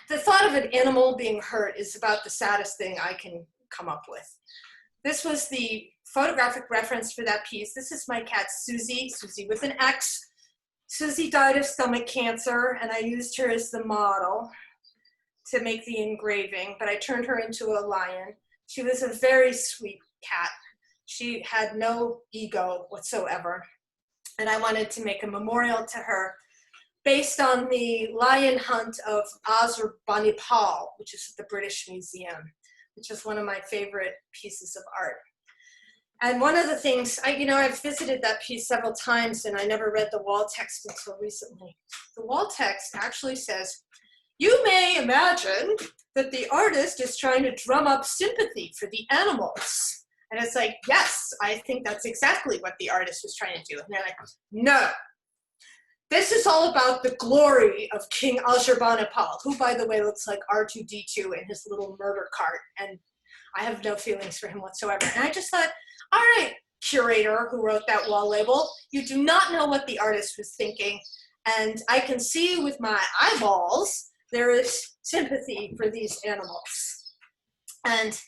The thought of an animal being hurt is about the saddest thing I can come up with. This was the photographic reference for that piece. This is my cat Susie, Susie with an X. Susie died of stomach cancer, and I used her as the model to make the engraving, but I turned her into a lion. She was a very sweet cat. She had no ego whatsoever, and I wanted to make a memorial to her based on the lion hunt of Ashurbanipal, which is at the British Museum, which is one of my favorite pieces of art. And one of the things, I've visited that piece several times, and I never read the wall text until recently. The wall text actually says, "You may imagine that the artist is trying to drum up sympathy for the animals." And it's like, yes, I think that's exactly what the artist was trying to do. And they're like, no. This is all about the glory of King Ashurbanipal, who, by the way, looks like R2-D2 in his little murder cart. And I have no feelings for him whatsoever. And I just thought, all right, curator who wrote that wall label, you do not know what the artist was thinking. And I can see with my eyeballs, there is sympathy for these animals. And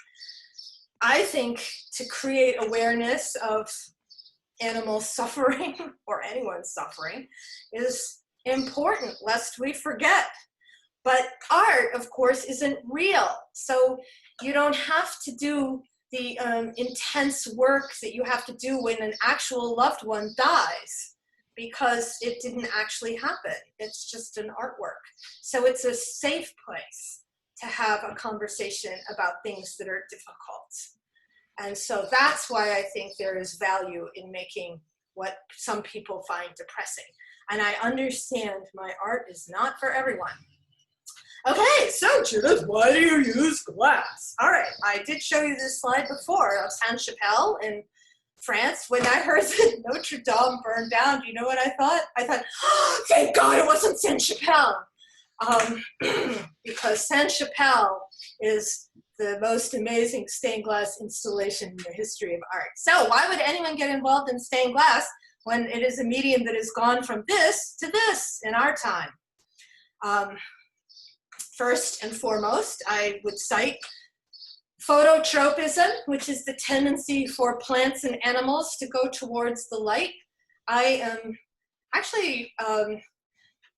I think to create awareness of animal suffering or anyone's suffering is important, lest we forget. But art, of course, isn't real. So you don't have to do the intense work that you have to do when an actual loved one dies, because it didn't actually happen. It's just an artwork. So it's a safe place to have a conversation about things that are difficult. And so that's why I think there is value in making what some people find depressing. And I understand my art is not for everyone. Okay, so Judith, why do you use glass? All right, I did show you this slide before of Sainte-Chapelle in France. When I heard that Notre Dame burned down, do you know what I thought? I thought, oh, thank God it wasn't Sainte-Chapelle. Because Sainte-Chapelle is the most amazing stained glass installation in the history of art. So why would anyone get involved in stained glass when it is a medium that has gone from this to this in our time? First and foremost, I would cite phototropism, which is the tendency for plants and animals to go towards the light. I am actually,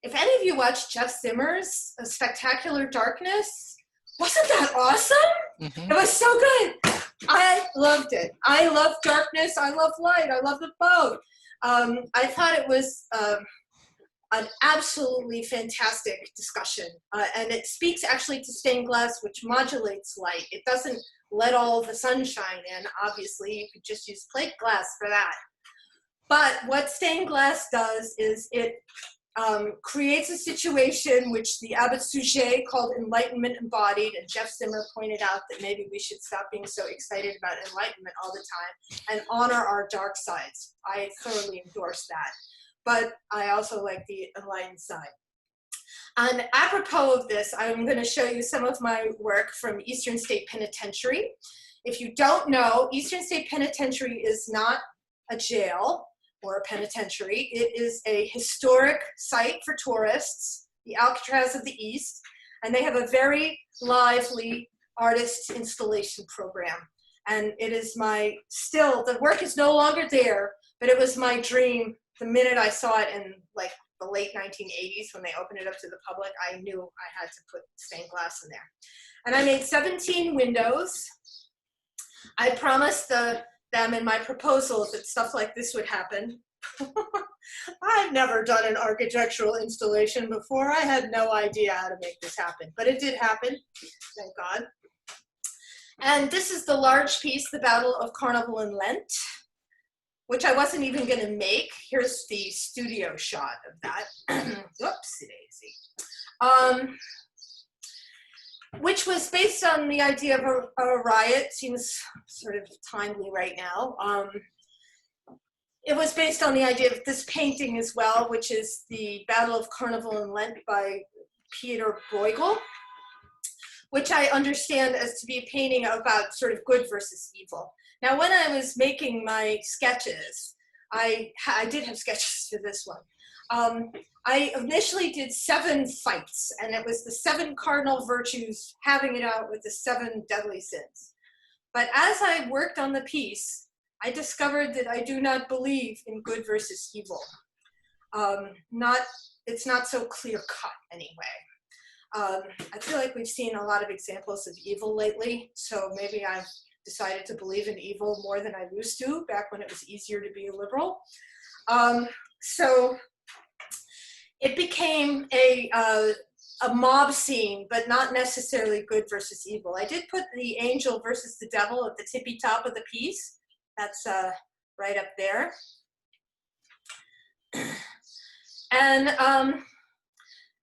if any of you watched Jeff Zimmer's A Spectacular Darkness, wasn't that awesome? Mm-hmm. It was so good. I loved it. I love darkness. I love light. I love them both. I thought it was an absolutely fantastic discussion. And it speaks actually to stained glass, which modulates light. It doesn't let all the sunshine in. Obviously, you could just use plate glass for that. But what stained glass does is it creates a situation which the Abbot Sujet called enlightenment embodied, and Jeff Zimmer pointed out that maybe we should stop being so excited about enlightenment all the time and honor our dark sides. I thoroughly endorse that, but I also like the enlightened side. And apropos of this, I'm going to show you some of my work from Eastern State Penitentiary. If you don't know, Eastern State Penitentiary is not a jail or a penitentiary. It is a historic site for tourists, the Alcatraz of the East, and they have a very lively artist installation program. And it is the work is no longer there, but it was my dream the minute I saw it in like the late 1980s when they opened it up to the public. I knew I had to put stained glass in there. And I made 17 windows. I promised them in my proposal that stuff like this would happen. I've never done an architectural installation before. I had no idea how to make this happen, but it did happen, thank God. And this is the large piece, The Battle of Carnival and Lent, which I wasn't even going to make. Here's the studio shot of that. Whoopsie-daisy. Which was based on the idea of a riot. Seems sort of timely right now. It was based on the idea of this painting as well, which is The Battle of Carnival and Lent by Peter Bruegel, which I understand as to be a painting about sort of good versus evil. Now, when I was making my sketches, I did have sketches for this one. I initially did 7 fights, and it was the 7 cardinal virtues, having it out with the 7 deadly sins. But as I worked on the piece, I discovered that I do not believe in good versus evil. It's not so clear cut anyway. I feel like we've seen a lot of examples of evil lately, so maybe I've decided to believe in evil more than I used to, back when it was easier to be a liberal. So it became a mob scene, but not necessarily good versus evil. I did put the angel versus the devil at the tippy top of the piece. That's right up there. And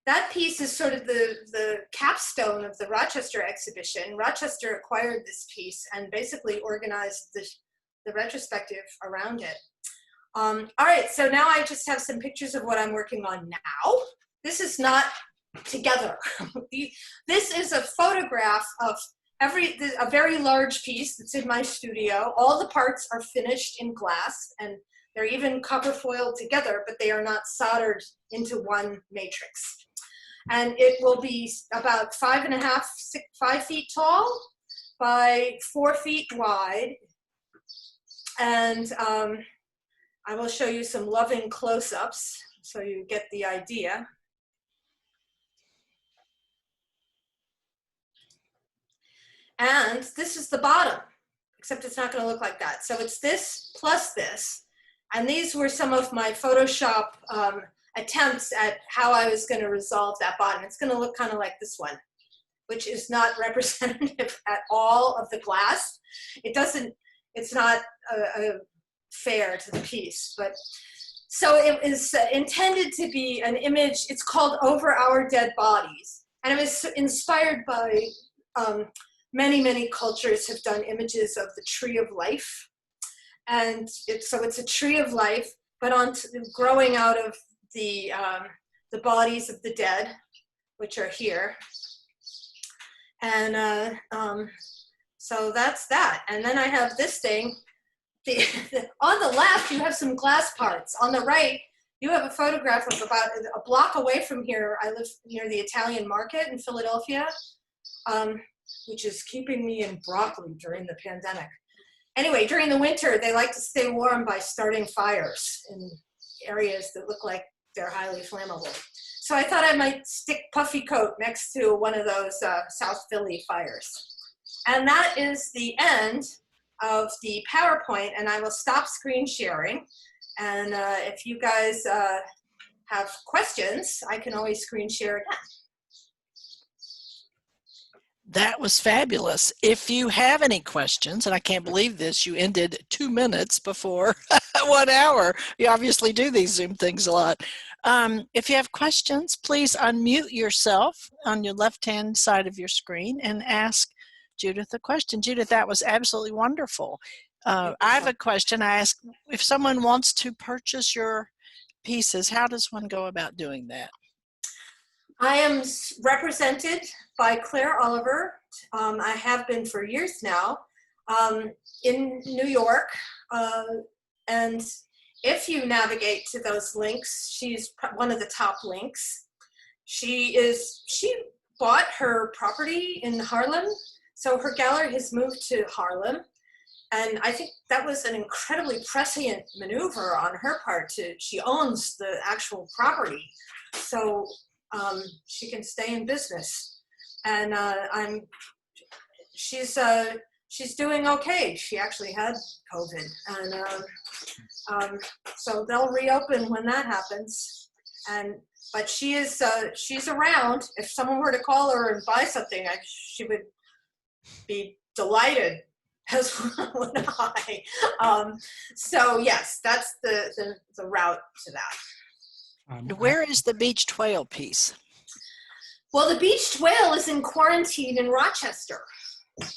that piece is sort of the capstone of the Rochester exhibition. Rochester acquired this piece and basically organized the retrospective around it. All right, so now I just have some pictures of what I'm working on now. This is not together. This is a photograph of a very large piece that's in my studio. All the parts are finished in glass, and they're even copper foiled together, but they are not soldered into one matrix. And it will be about 5 feet tall by 4 feet wide. And I will show you some loving close-ups so you get the idea. And this is the bottom, except it's not going to look like that. So it's this plus this. And these were some of my Photoshop attempts at how I was going to resolve that bottom. It's going to look kind of like this one, which is not representative at all of the glass. It's not fair to the piece, but so it is intended to be an image. It's called Over Our Dead Bodies, and it was inspired by many cultures have done images of the tree of life, and it's a tree of life, but growing out of the bodies of the dead, which are here, and so that's that. And then I have this thing. On the left, you have some glass parts. On the right, you have a photograph of about a block away from here. I live near the Italian market in Philadelphia, which is keeping me in broccoli during the pandemic. Anyway, during the winter, they like to stay warm by starting fires in areas that look like they're highly flammable. So I thought I might stick Puffy Coat next to one of those South Philly fires. And that is the end of the PowerPoint, and I will stop screen sharing. And if you guys have questions, I can always screen share again. That was fabulous. If you have any questions, and I can't believe this, you ended 2 minutes before 1 hour. You obviously do these Zoom things a lot. If you have questions, please unmute yourself on your left-hand side of your screen and ask Judith a question. Judith, that was absolutely wonderful. I have a question. I ask, if someone wants to purchase your pieces, how does one go about doing that? I am represented by Claire Oliver. I have been for years now in New York. And if you navigate to those links, she's one of the top links. She bought her property in Harlem. So her gallery has moved to Harlem, and I think that was an incredibly prescient maneuver on her part. She owns the actual property, so she can stay in business. And she's doing okay. She actually had COVID, and so they'll reopen when that happens. But she's around. If someone were to call her and buy something, she would be delighted, as would I. So yes, that's the route to that. Where is the beached whale piece? Well, the beached whale is in quarantine in Rochester.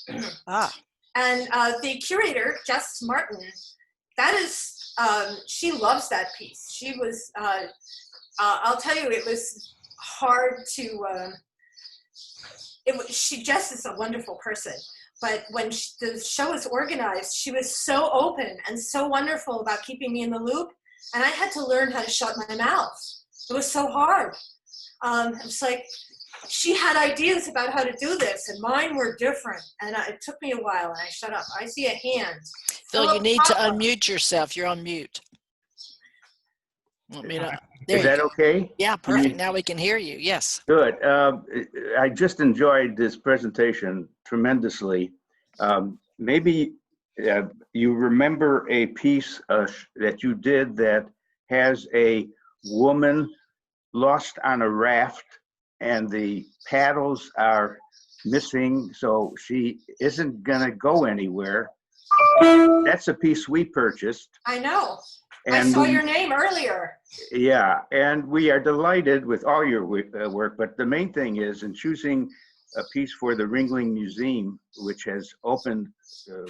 And the curator, Jess Martin, that is, she loves that piece. She was, I'll tell you, it was hard to, Jess is a wonderful person, but when the show was organized, she was so open and so wonderful about keeping me in the loop, and I had to learn how to shut my mouth. It was so hard. It's like she had ideas about how to do this, and mine were different. And it took me a while, and I shut up. I see a hand. Phil, you need to unmute yourself. You're on mute. Want me to? There Is you that go. okay? Yeah, perfect. Now we can hear you. Yes. Good. I just enjoyed this presentation tremendously. Maybe you remember a piece that you did that has a woman lost on a raft and the paddles are missing, so she isn't gonna go anywhere. That's a piece we purchased. I know. And I saw your name earlier. Yeah, and we are delighted with all your work, but the main thing is in choosing a piece for the Ringling Museum, which has opened,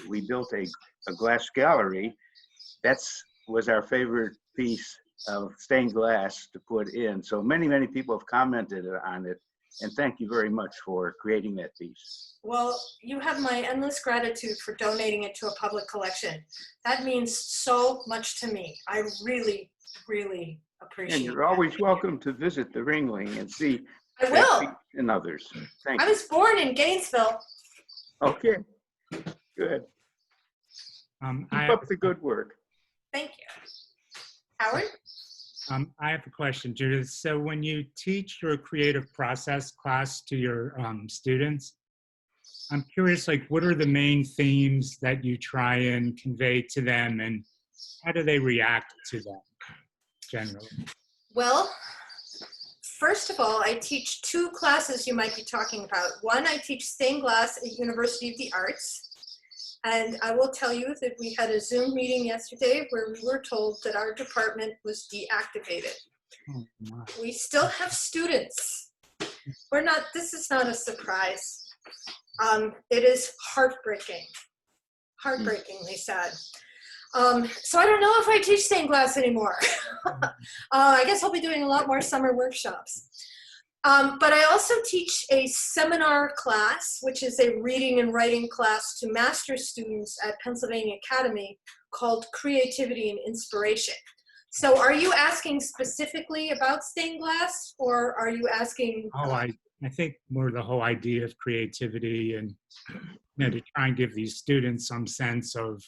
we built a glass gallery. Was our favorite piece of stained glass to put in. So many, many people have commented on it, and thank you very much for creating that piece. Well, you have my endless gratitude for donating it to a public collection. That means so much to me. I really, really appreciate it. And you're always welcome to visit the Ringling and see I will. And others. Thank you. I was born in Gainesville. Okay, good. Keep up the good work. Thank you. Howard? I have a question, Judith. So when you teach your creative process class to your students, I'm curious, like, what are the main themes that you try and convey to them, and how do they react to them generally? Well, first of all, I teach two classes you might be talking about. One, I teach stained glass at University of the Arts. And I will tell you that we had a Zoom meeting yesterday where we were told that our department was deactivated. Oh, my. We still have students. This is not a surprise. It is heartbreakingly sad. So I don't know if I teach stained glass anymore. I guess I'll be doing a lot more summer workshops. But I also teach a seminar class, which is a reading and writing class to master's students at Pennsylvania Academy called Creativity and Inspiration. So are you asking specifically about stained glass, or are you asking? Oh, I think more the whole idea of creativity and, to try and give these students some sense of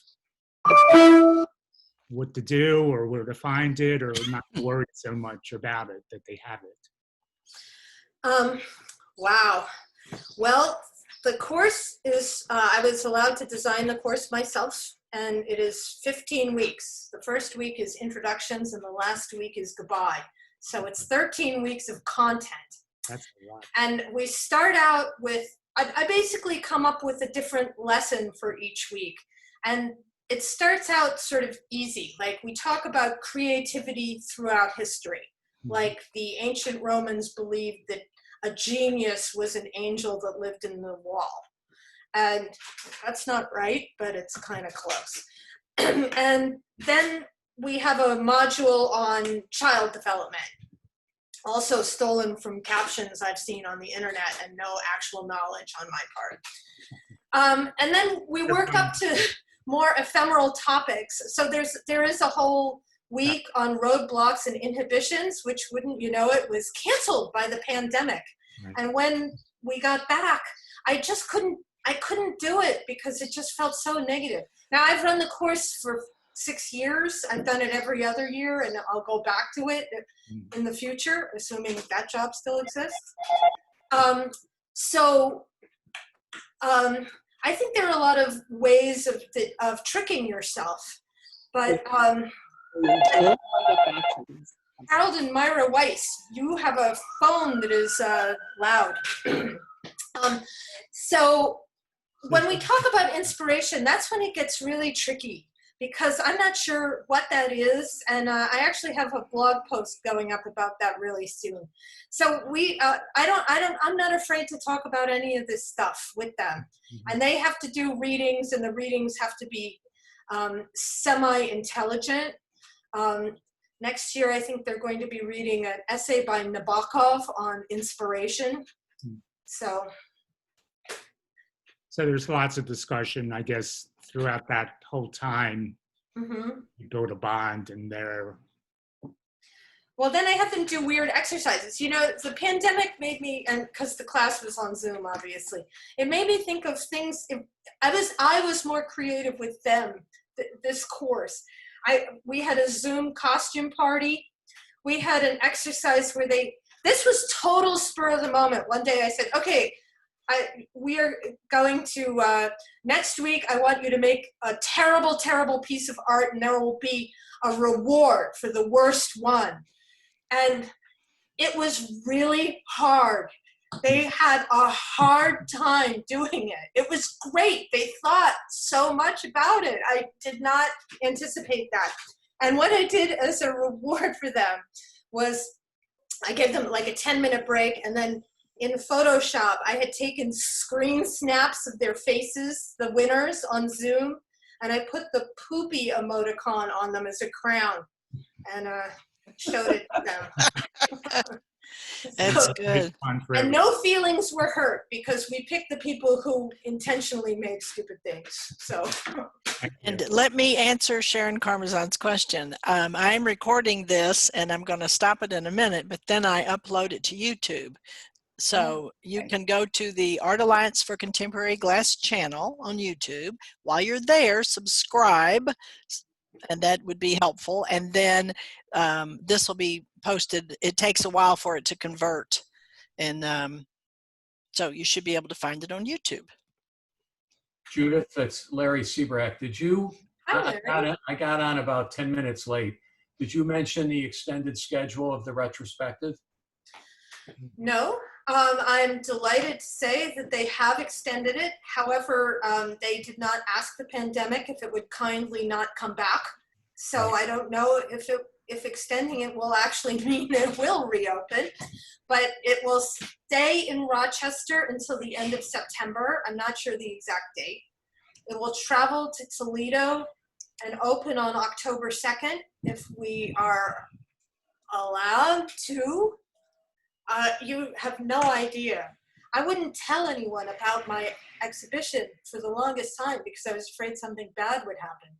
what to do or where to find it, or not worry so much about it, that they have it. Wow. Well, the course is, I was allowed to design the course myself, and it is 15 weeks. The first week is introductions, and the last week is goodbye. So it's 13 weeks of content. That's a lot. And we start out with, I basically come up with a different lesson for each week. And it starts out sort of easy. Like, we talk about creativity throughout history. Like, the ancient Romans believed that a genius was an angel that lived in the wall. And that's not right, but it's kind of close. And then we have a module on child development, also stolen from captions I've seen on the internet and no actual knowledge on my part. And then we work up to more ephemeral topics. So there is a whole week on roadblocks and inhibitions, which, wouldn't you know it, was canceled by the pandemic. Right. And when we got back, I couldn't do it because it just felt so negative. Now, I've run the course for 6 years. I've done it every other year, and I'll go back to it in the future, assuming that job still exists. I think there are a lot of ways of tricking yourself, but Harold and Myra Weiss, you have a phone that is loud. So when we talk about inspiration, that's when it gets really tricky, because I'm not sure what that is, and I actually have a blog post going up about that really soon. So I'm not afraid to talk about any of this stuff with them, and they have to do readings, and the readings have to be semi-intelligent. Next year, I think they're going to be reading an essay by Nabokov on inspiration. So there's lots of discussion, I guess, throughout that whole time. You build a bond, and they're. Well, then I had them do weird exercises. You know, the pandemic made me, and because the class was on Zoom, obviously, it made me think of things. I was more creative with them, this course. We had a Zoom costume party. We had an exercise where this was total spur of the moment. One day I said, okay, we are going to, next week, I want you to make a terrible, terrible piece of art, and there will be a reward for the worst one. And it was really hard. They had a hard time doing it. It was great. They thought so much about it. I did not anticipate that. And what I did as a reward for them was I gave them like a 10-minute break, and then in Photoshop, I had taken screen snaps of their faces, the winners on Zoom, and I put the poopy emoticon on them as a crown and showed it to them. That's So, good. and no feelings were hurt because we picked the people who intentionally made stupid things. So. And let me answer Sharon Carmazan's question. I'm recording this and I'm going to stop it in a minute, but then I upload it to YouTube. So you can go to the Art Alliance for Contemporary Glass channel on YouTube. While you're there, subscribe, and that would be helpful. And then this will be posted. It takes a while for it to convert. And so you should be able to find it on YouTube. Judith, that's Larry Seabrack. Did you, Hi, Larry. I got on about 10 minutes late. Did you mention the extended schedule of the retrospective? No, I'm delighted to say that they have extended it. However, they did not ask the pandemic if it would kindly not come back. So I don't know if extending it will actually mean it will reopen, but it will stay in Rochester until the end of September. I'm not sure the exact date. It will travel to Toledo and open on October 2nd if we are allowed to. You have no idea. I wouldn't tell anyone about my exhibition for the longest time because I was afraid something bad would happen.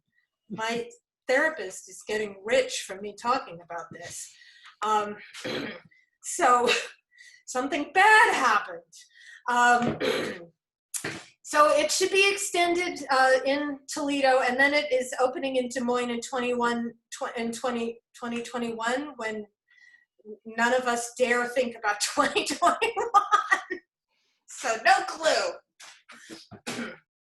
My therapist is getting rich from me talking about this. So something bad happened. So it should be extended in Toledo, and then it is opening in Des Moines in 2021 when none of us dare think about 2021. So no clue.